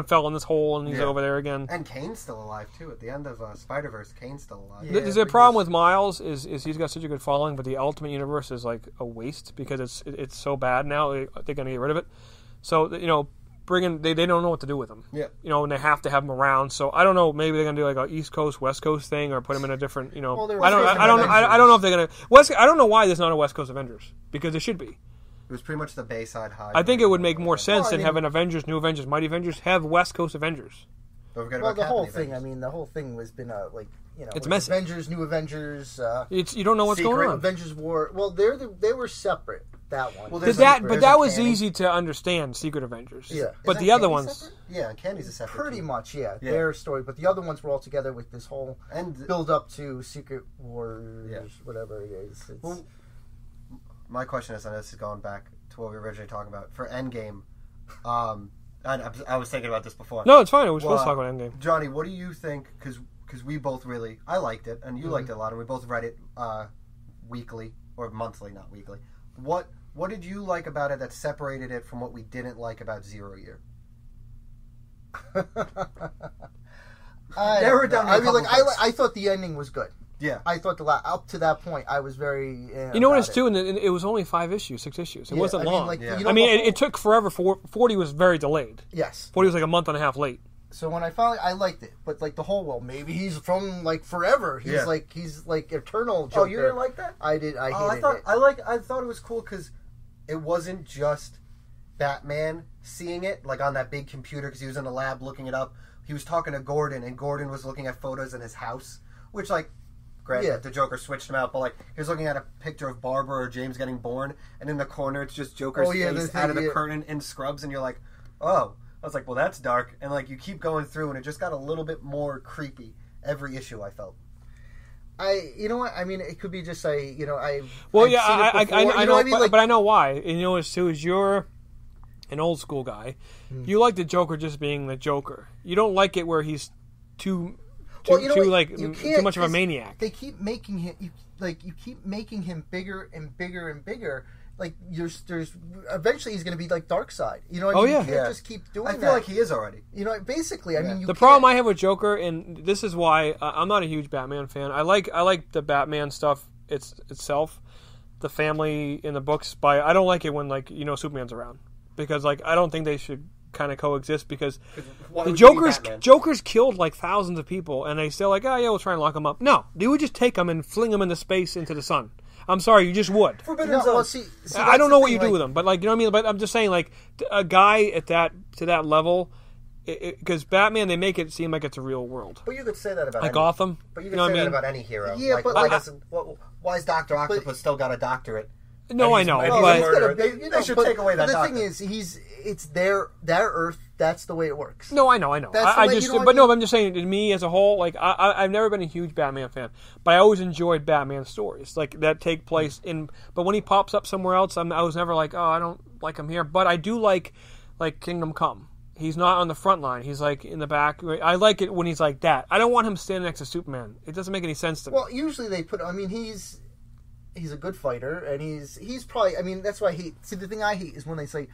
fell in this hole and he's over there again. And Kane's still alive too. At the end of Spider-Verse, Kane's still alive. Yeah, the problem with Miles is he's got such a good following, but the Ultimate Universe is like a waste because it's so bad now. They're going to get rid of it. So they don't know what to do with him. Yeah. And they have to have him around. So I don't know. Maybe they're going to do like a East Coast West Coast thing, or put him in a different. Well, I don't know if they're going to. I don't know why there's not a West Coast Avengers, because there should be. It was pretty much the Bayside High. I think it would make more sense than having Avengers, New Avengers, Mighty Avengers, have West Coast Avengers. Don't forget about the whole Avengers. thing. I mean, the whole thing has been it's messy. Avengers, New Avengers. You don't know what's going on. Avengers War. Well, they were separate. That one. Well, that was easy to understand. Secret Avengers. Yeah. But the other ones. Separate? Yeah, and Candy's a separate. Pretty much, yeah. Their story, but the other ones were all together with this whole build up to Secret Wars, whatever it is. Well, my question is, and this is going back to what we were originally talking about for Endgame. I was thinking about this before. No, it's fine. We're supposed to talk about Endgame. Johnny, what do you think? Because we both I liked it, and you liked it a lot, and we both read it weekly or monthly, not weekly. What did you like about it that separated it from what we didn't like about Zero Year? I thought the ending was good. Yeah, I thought up to that point I was very. You know what it's too, and it was only 6 issues. It wasn't long. It took forever. 40 was very delayed. Yes, 40 was like a month and a half late. So when I liked it, but like the whole maybe he's from like forever. He's like eternal. Joker. Oh, you didn't like that? I did. I thought it was cool because it wasn't just Batman seeing it like on that big computer because he was in the lab looking it up. He was talking to Gordon, and Gordon was looking at photos in his house, which like. Granted, the Joker switched him out, but like he was looking at a picture of Barbara or James getting born, and in the corner it's just Joker's face out of the curtain in scrubs, and you're like, oh. I was like, well, that's dark, and like you keep going through, and it just got a little bit more creepy every issue. I felt. You know what? I mean, it could be just I know, but I know why. And you know, as too as you're an old school guy, you like the Joker just being the Joker. You don't like it where he's too much of a maniac. They keep making him you keep making him bigger and bigger and bigger. Like there's eventually he's going to be like Darkseid. You know what I mean? You can't just keep doing that. I feel like he is already. You know, basically. I mean, the problem I have with Joker, and this is why I'm not a huge Batman fan. I like the Batman stuff itself, the family in the books. But I don't like it when Superman's around, because like I don't think they should kind of coexist, because the Joker's killed like thousands of people, and they still like, oh yeah, we'll try and lock him up. No, they would just take him and fling him into space, into the sun. I'm sorry, you just would. I don't know what you do with him, but like, you know what I mean. But I'm just saying, like, a guy to that level, because Batman, they make it seem like it's a real world. But you could say that about Gotham. But you could say that about any hero. Yeah, why is Dr. Octopus still got a doctorate? No, I know. They should take away that. The thing is, it's their Earth. That's the way it works. No, I know. I'm just saying, to me as a whole, like I've never been a huge Batman fan, but I always enjoyed Batman stories like that take place in. But when he pops up somewhere else, I was never like, oh, I don't like him here. But I do like Kingdom Come. He's not on the front line. He's like in the back. I like it when he's like that. I don't want him standing next to Superman. It doesn't make any sense to me. Well, usually they put. I mean, he's a good fighter, and he's probably. I mean, that's why I hate. See, the thing I hate is when they say,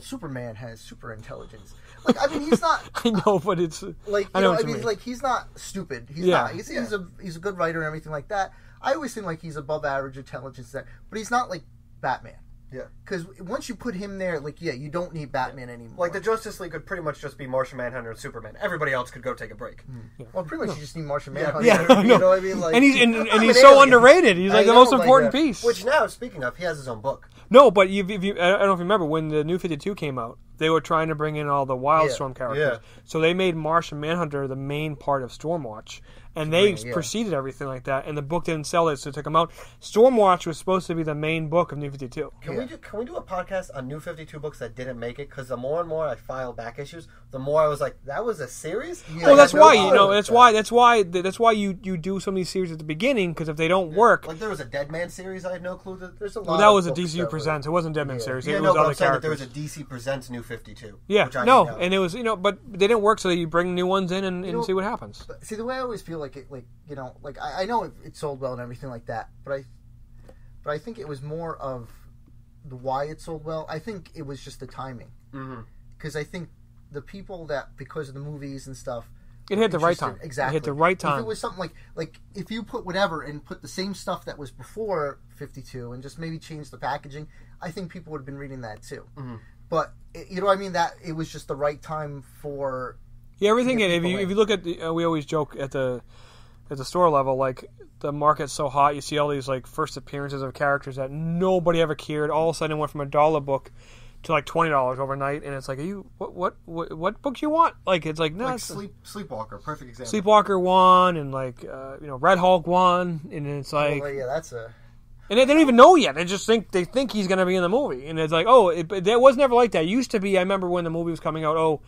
Superman has super intelligence. Like, I mean, he's not. I know, but it's like like he's not stupid. He's not. He's a good writer and everything like that. I always think like he's above average intelligence there, but he's not like Batman. Yeah. Because once you put him there, like, you don't need Batman anymore. Like, the Justice League could pretty much just be Martian Manhunter and Superman. Everybody else could go take a break. Yeah. Well, pretty much you just need Martian Manhunter. Yeah, you know what I mean? Like, and he's so underrated. He's like the most important piece. Which now, speaking of, he has his own book. No, but I don't know if you remember when the New 52 came out. they were trying to bring in all the Wildstorm characters. Yeah. So they made Martian Manhunter the main part of Stormwatch. And they preceded everything like that, and the book didn't sell it, so they took them out. Stormwatch was supposed to be the main book of New 52. Can we do a podcast on New 52 books that didn't make it? Because the more and more I file back issues, the more I was like, that was a series? Well, that's why you do some of these series at the beginning, because if they don't work... Like there was a Dead Man series, I had no clue that there's a lot. Well, that was a DCU Presents. It wasn't Dead Man series. Yeah, it no, was but other I'm saying that characters. there was a DC Presents New 52. Yeah, no, and it was, but they didn't work, so you bring new ones in and see what happens. See, the way I always feel like it, I know it sold well and everything like that, but I think it was more of the why it sold well. I think it was just the timing, because I think the people that, because of the movies and stuff, it hit the right time. Exactly, it hit the right time. If it was something like if you put whatever and put the same stuff that was before 52 and just maybe change the packaging, I think people would have been reading that too. But you know what I mean? That it was just the right time for everything. If you look at we always joke at the store level, like the market's so hot, you see all these like first appearances of characters that nobody ever cared. All of a sudden, it went from $1 book to like $20 overnight, and it's like, what books you want? Like it's like no, like Sleepwalker, perfect example. Sleepwalker won, and like Red Hulk won, and it's like that's a. And they don't even know yet. They just think he's going to be in the movie, and it's like, it was never like that. It used to be. I remember when the movie was coming out.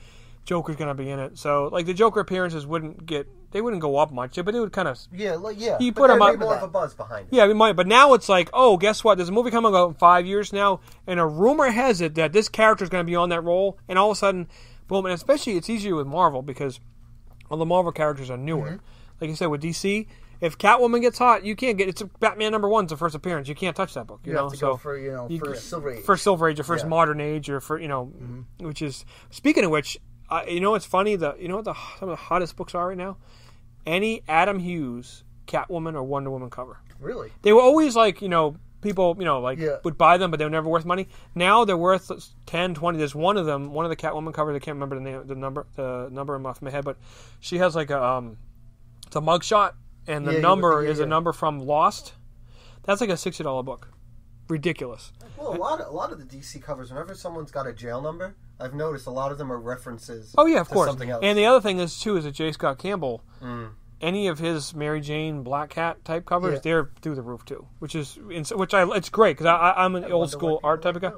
Joker's going to be in it. So like the Joker appearances wouldn't go up much, but it would kind of You put them up. More of a buzz behind it. Yeah, we might. But now it's like, guess what? There's a movie coming out in 5 years now, and a rumor has it that this character is going to be on that role, and all of a sudden, boom! And especially it's easier with Marvel because all the Marvel characters are newer. Like you said with DC. If Catwoman gets hot, you can't get. It's Batman #1's the first appearance. You can't touch that book. You know, have to go for for Silver Age, Silver Age, or first Modern Age, or for which is speaking of which, it's funny that what some of the hottest books are right now. Any Adam Hughes Catwoman or Wonder Woman cover. Really? They were always like people would buy them, but they were never worth money. Now they're worth 10, 20. There's one of them, one of the Catwoman covers. I can't remember the number off my head, but she has like it's a mugshot. And the number is a number from Lost. That's like a $60 book. Ridiculous. Well, a lot of the DC covers, whenever someone's got a jail number, I've noticed a lot of them are references. Oh yeah, of course. Something else. And the other thing is too is that J. Scott Campbell. Any of his Mary Jane Black Cat type covers, they're through the roof too. It's great because I'm an old school art type of guy.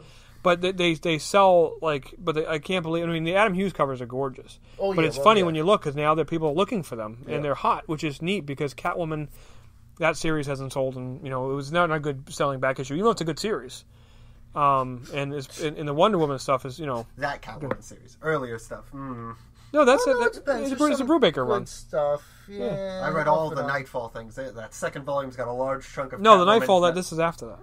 But they sell I can't believe. I mean, the Adam Hughes covers are gorgeous. But it's funny when you look because now people are looking for them and they're hot, which is neat because Catwoman, that series hasn't sold, and it was not a good selling back issue, even though it's a good series. And the Wonder Woman stuff is that Catwoman series, earlier stuff. No, it's a Brubaker run. Stuff. Yeah. I read all of the Nightfall things. That second volume's got a large chunk of. No, the Nightfall. This is after that.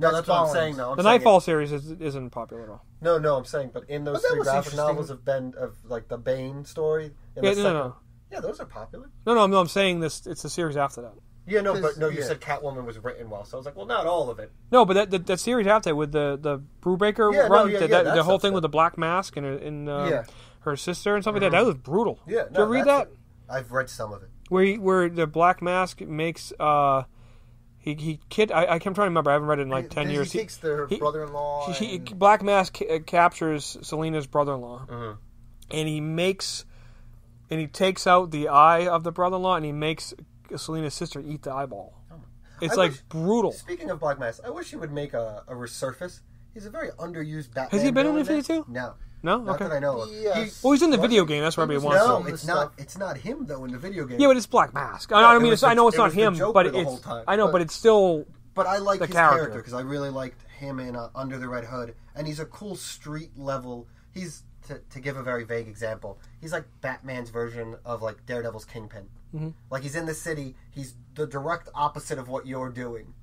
That's what I'm saying. No, the Nightfall series isn't popular at all. No, I'm saying, but in those three graphic novels of the Bane story. No. Yeah, those are popular. No, I'm saying this. It's the series after that. Yeah, you said Catwoman was written well, so I was like, well, not all of it. No, but that series after that with the Brubaker run, the whole thing with the Black Mask and her sister and stuff like that was brutal. Yeah, did you read that? I've read some of it. Where the Black Mask makes I can't try to remember. I haven't read it in like 10 years. He takes her brother-in-law. Black Mask captures Selina's brother-in-law, and he takes out the eye of the brother-in-law, and he makes Selina's sister eat the eyeball. It's brutal. Speaking of Black Mask, I wish he would make a resurface. He's a very underused Batman. Has he been in Infinity 2? No. No? Not Okay. that I know of. Yes. He's in the video game. That's where he wants No, to. it's not him, though, in the video game. Yeah, but it's Black Mask. I know it's not him, but it's still. But I like his character because I really liked him in Under the Red Hood, and he's a cool street level. He's to give a very vague example. He's like Batman's version of like Daredevil's Kingpin. Like he's in the city. He's the direct opposite of what you're doing,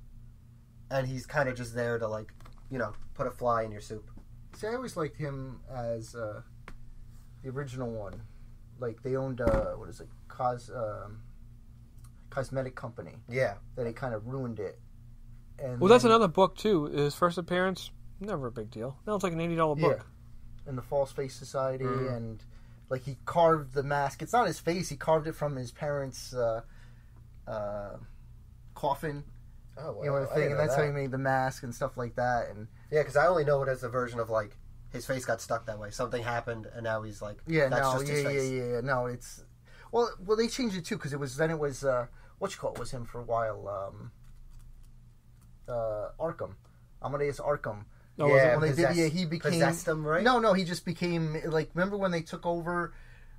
and he's kind of just there to put a fly in your soup. See, I always liked him as the original one. Like they owned cosmetic company. Yeah, that he kind of ruined it. And that's another book too. His first appearance, never a big deal. Now it's like an $80 book. In the False Face Society, and like he carved the mask. It's not his face. He carved it from his parents' coffin. Oh, wow. You know what I'm saying? And that's how he made the mask and stuff like that. And yeah, because I only know it as a version of like his face got stuck that way. Something happened, and now he's like, Yeah, that's no, just his face. yeah. No, it's well, they changed it too because it was what was him for a while. Arkham, Amadeus Arkham. Oh, Yeah, when they did, he became possessed him, right? No, he just became like. Remember when they took over?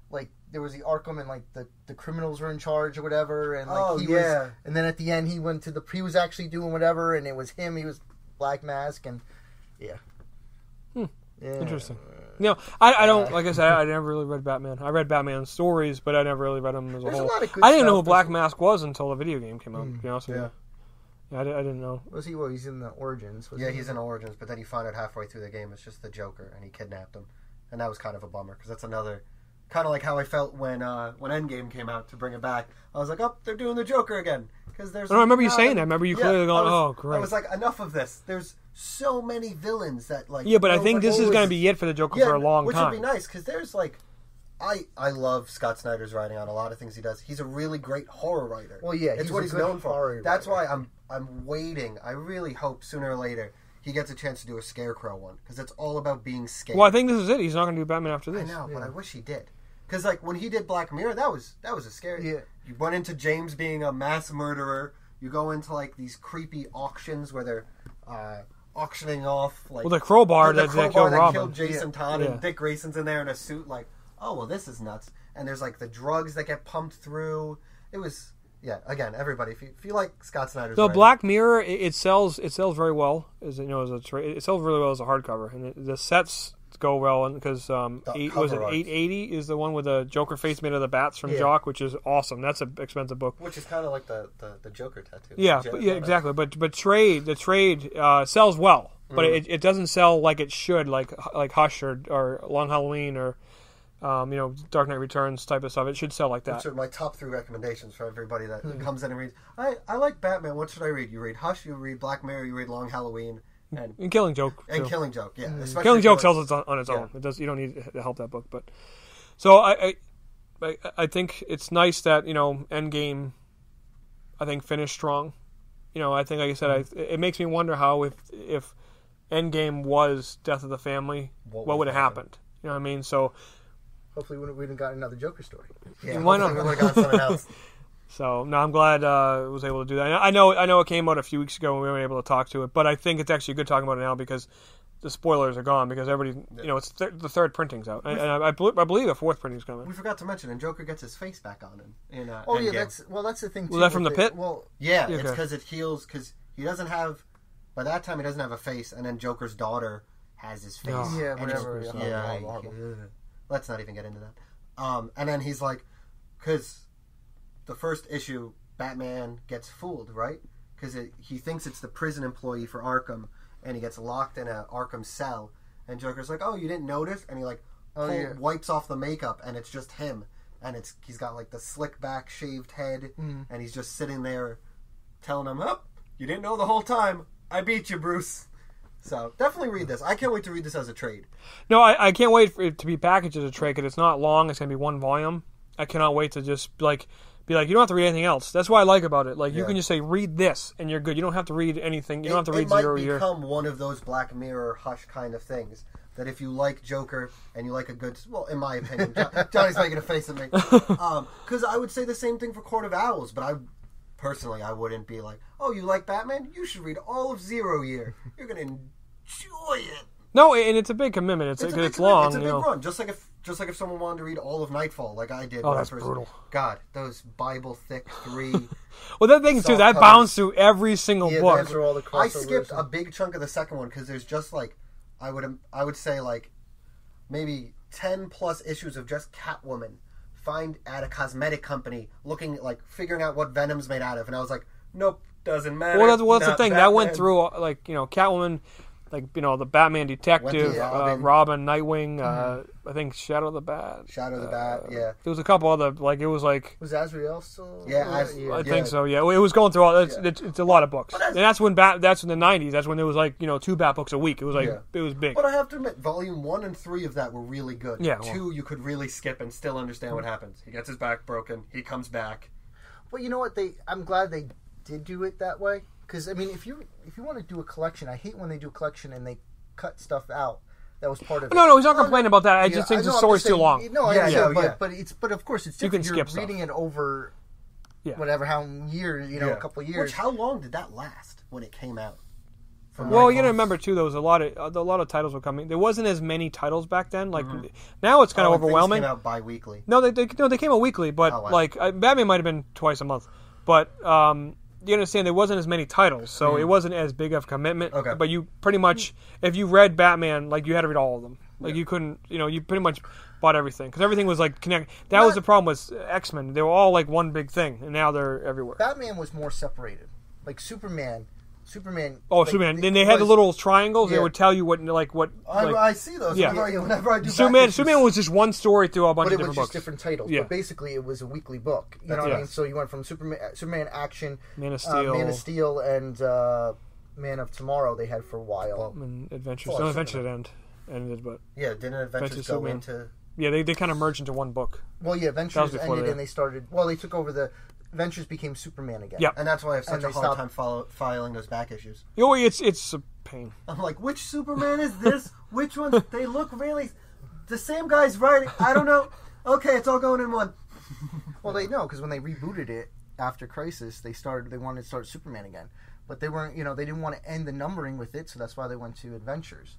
Like there was the Arkham and like the criminals were in charge or whatever, and like he was. And then at the end, he was actually doing whatever, and it was him. He was Black Mask, and yeah. Yeah. Interesting. No, I don't. Like I said, I never really read Batman. I read Batman stories, but I never really read them as a There's whole. a lot of good I didn't know who stuff. Black Mask was until the video game came out. To be honest with Yeah. you. Yeah, I didn't know. Was he? Well, he's in the Origins. Yeah, he's in Origins, but then you find out halfway through the game it's just the Joker, and he kidnapped him, and that was kind of a bummer because that's another kind of like how I felt when Endgame came out. To bring it back, I was like, oh, they're doing the Joker again because there's. I remember you saying that. I remember you clearly going, "Oh, great." I was like, enough of this. There's so many villains that like. Yeah, but I think this is going to be be it for the Joker for a long which time. would be nice because there's like. I love Scott Snyder's writing on a lot of things he does. He's a really great horror writer. Well, yeah, it's he's what a he's good known for. horror That's writer. why I'm waiting. I really hope sooner or later he gets a chance to do a Scarecrow one because it's all about being scared. Well, I think this is it. He's not going to do Batman after this. I know, but I wish he did. Because like when he did Black Mirror, that was a scary. Yeah. You run into James being a mass murderer. You go into like these creepy auctions where they're auctioning off like Well, the crowbar the that crowbar killed that Robin. killed Jason Todd Yeah. and Dick Grayson's in there in a suit. Like, oh well, this is nuts. And there's like the drugs that get pumped through. It was again, everybody. If you like Scott Snyder's No, writing, Black Mirror it sells very well as as a trade. It sells really well as a hardcover, and the sets go well because cover art. 880 is the one with the Joker face made of the bats from Jock, which is awesome. That's an expensive book. which is kind of like the Joker tattoo. Yeah, exactly. But the trade sells well, but it doesn't sell like it should, like Hush or Long Halloween or Dark Knight Returns type of stuff. It should sell like that. Which are my top 3 recommendations for everybody that comes in and reads. I like Batman. What should I read? You read Hush. You read Black Mirror. You read Long Halloween. And Killing Joke. And too. Killing Joke, yeah. Especially Killing Joke Killing- sells it on its own. It does. You don't need to help that book, but so I think it's nice that Endgame, I think finished strong. I think like I said, it makes me wonder how if Endgame was Death of the Family, what would have happened? You know what I mean? So Hopefully, we wouldn't have got another Joker story. Yeah, Why not? We would have got something else. So no, I'm glad I was able to do that. I know it came out a few weeks ago and we weren't able to talk to it, but I think it's actually good talking about it now because the spoilers are gone because everybody, it's the third printing's out, and I believe the fourth printing's coming. We forgot to mention, and Joker gets his face back on in Oh Endgame. yeah, that's the thing. Too, Was that from with the pit? Well, Yeah, Okay. it's because it heals, because he doesn't have, by that time he doesn't have a face, and then Joker's daughter has his face. Oh. Yeah, And whatever. it's- Yeah, yeah, horrible. let's not even get into that. And then he's like, because the first issue, Batman gets fooled, right? Because he thinks it's the prison employee for Arkham, and he gets locked in a Arkham cell, and Joker's like, oh, you didn't notice? And he like wipes off the makeup, and it's just him. And he's got like the slick back shaved head, and he's just sitting there telling him, oh, you didn't know the whole time. I beat you, Bruce. So definitely read this. I can't wait to read this as a trade. No, I can't wait for it to be packaged as a trade because it's not long. It's going to be one volume. I cannot wait to just be like, you don't have to read anything else. That's what I like about it. Like, you can just say, read this, and you're good. You don't have to read anything. You don't have to read Zero Year. It might become one of those Black Mirror Hush kind of things. That if you like Joker and you like a good... Well, in my opinion. Johnny's making a face at me. Because I would say the same thing for Court of Owls, but personally, I wouldn't be like, oh, you like Batman? You should read all of 0 Year. You're going to enjoy it. No, and it's a big commitment. It's long. It's a big run. Just like if someone wanted to read all of Nightfall, like I did. Oh, when that's I first, brutal. God, those Bible thick 3. Well, that thing too. That soft bounds through every single book. Those are all the I crossovers. skipped a big chunk of the second one because there's just like I would say like maybe 10 plus issues of just Catwoman find at a cosmetic company looking like figuring out what Venom's made out of, and I was like, nope, doesn't matter. Well, that's the Not thing. Batman. That went through like Catwoman, like the Batman detective, Robin, Nightwing. I think Shadow the Bat. Shadow the Bat. Yeah. There was a couple other like it was like. Was Azrael still? Yeah, I think so. Yeah, it was going through all. It's a lot of books, and that's when that's in the '90s. That's when there was like 2 Bat books a week. It was like it was big. But I have to admit, volume 1 and 3 of that were really good. Yeah, 2 you could really skip and still understand what happens. He gets his back broken. He comes back. But you know what? I'm glad they did do it that way. Because I mean, if you want to do a collection, I hate when they do a collection and they cut stuff out That was part of it. No, he's not complaining about that. I just think I know, the I'm story's just too saying, long. No, I Yeah, understand, yeah. but of course it's You can different. skip stuff. You're reading it over Yeah. whatever how years, a couple of years. Which, how long did that last when it came out? Well, you got to remember too. There was a lot of titles were coming. There wasn't as many titles back then. Like now, it's kind of overwhelming. Things came out bi-weekly. No, they came out weekly, but Batman might have been twice a month. But you understand there wasn't as many titles, so it wasn't as big of a commitment. Okay. But you pretty much, if you read Batman, like you had to read all of them. Like you couldn't, you pretty much bought everything because everything was like connected. That was the problem with X-Men. They were all like one big thing, and now they're everywhere. Batman was more separated. Like Superman. Oh, like, Superman. Then they had the little triangles. Yeah. They would tell you what. I see those whenever I do. Superman was just one story through a bunch but of it was different just books. different titles. Yeah. But basically, it was a weekly book. You know what I mean? So you went from Superman Action, Man of Steel, and Man of Tomorrow. They had for a while. And Adventures. Oh, No, Adventures ended, but Yeah, didn't Adventures go Superman. into? yeah, they kind of merged into one book. Well, yeah, Adventures before ended, they- and they started. Well, they took over the. Adventures became Superman again. Yeah. And that's why I have such And a they hard stopped- time filing those back issues. It's a pain. I'm like, which Superman is this? Which one? They look really. The same guy's writing. I don't know. Okay, it's all going in one. Well, they know because when they rebooted it after Crisis, they wanted to start Superman again, but they weren't. They didn't want to end the numbering with it, so that's why they went to Adventures.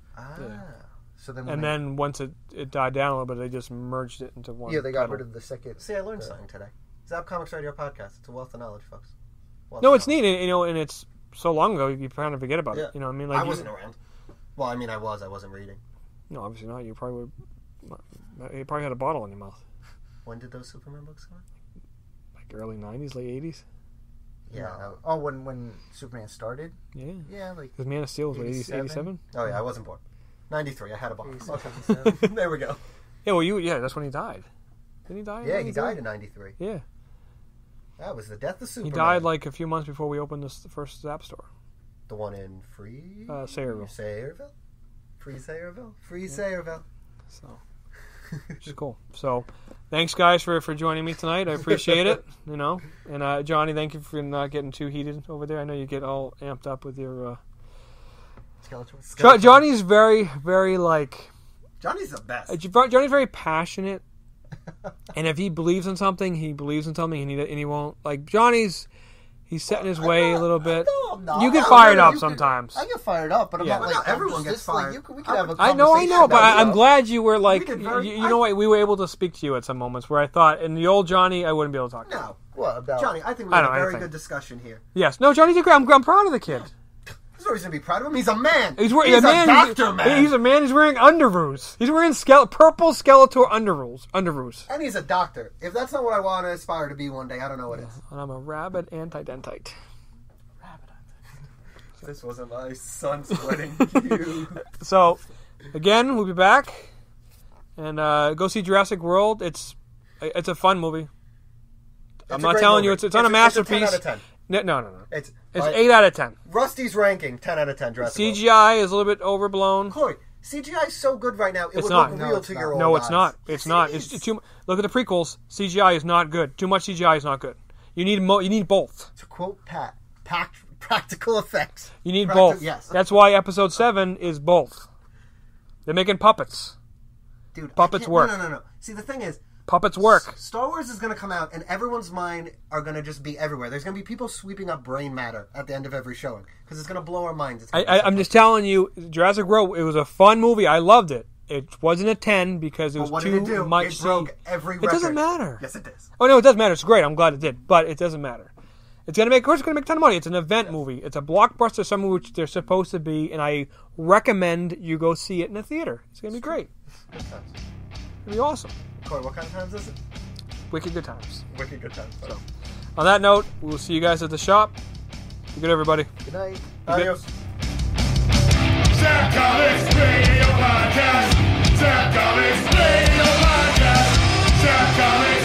So then, Then once it died down a little bit, they just merged it into one. yeah, they got title. rid of the second. See, I learned something today. Zapp Comics Radio Podcast. It's a wealth of knowledge, folks. No, it's neat, and it's so long ago you kind of forget about it. You know what I mean? Like I wasn't around. Well, I mean, I wasn't reading. No, obviously not. You probably had a bottle in your mouth. When did those Superman books come out? Like early '90s, late '80s. Yeah. Oh, when Superman started. Yeah. Yeah, like Because Man of Steel was what, 87? 87? Oh yeah, I wasn't born. 93. I had a bottle. 87. There we go. Yeah, well, that's when he died. Didn't he die? Yeah, he died in 93. Yeah. That was the death of Superman. He died like a few months before we opened the first Zapp store. The one in Sayreville. Free Sayreville. So, which is cool. So, thanks guys for joining me tonight. I appreciate it. And Jonny, thank you for not getting too heated over there. I know you get all amped up with your. Skeletor. Johnny's very, very like. Johnny's the best. Johnny's very passionate, and if he believes in something, he believes in something, and he won't like Johnny's. He's set in his way a little bit. No, I'm not. You get fired up sometimes. I get fired up, but I'm not Well, like not everyone I'm gets just like, fired. we could have a I know, conversation but about I'm it. glad you were like, We did you know what? We were able to speak to you at some moments where I thought, in the old Johnny, I wouldn't be able to talk to you. No. What about Johnny, I think we I had a don't know very anything. good discussion here. Yes, no, Johnny's a great. I'm proud of the kid. There's no reason to be proud of him. He's a man. He's wearing a man. doctor, man. He's a man. He's wearing underoos. He's wearing purple Skeletor underoos. And he's a doctor. If that's not what I want to aspire to be one day, I don't know what is. And I'm a rabid anti-dentite. This wasn't my son sweating you. So, again, we'll be back, and go see Jurassic World. It's a fun movie. I'm not telling you it's not a masterpiece. It's a 10 out of 10. No. It's 8 out of 10. Rusty's ranking 10 out of 10. Jurassic World. CGI is a little bit overblown. Corey, CGI is so good right now. It It's would not. look No, real it's to not. your old No, it's eyes. not. It's not. It It's is. too. Look at the prequels. CGI is not good. Too much CGI is not good. You need both. To quote Pat, practical effects. You need both. Yes. That's why Episode 7 is both. They're making puppets. Dude, Puppets work. No. See, the thing is, Puppets work. Star Wars is going to come out, and everyone's mind are going to just be everywhere. There's going to be people sweeping up brain matter at the end of every showing because it's going to blow our minds. It's gonna be I'm just telling you, Jurassic World. It was a fun movie. I loved it. It wasn't a 10 because it was what too did it do? much. It broke every record. It doesn't matter. Yes, it does. Oh no, it does matter. It's great. I'm glad it did, but it doesn't matter. It's gonna make. Of course, it's gonna make a ton of money. It's an event movie. It's a blockbuster, something which they're supposed to be, and I recommend you go see it in a theater. It's gonna be great. Good times. It'll be awesome. Corey, what kind of times is it? Wicked good times. Wicked good times. So, on that note, we'll see you guys at the shop. Be good, everybody. Good night. Adios. Zapp Comics Radio Podcast. Zapp Comics Radio Podcast. Zapp Comics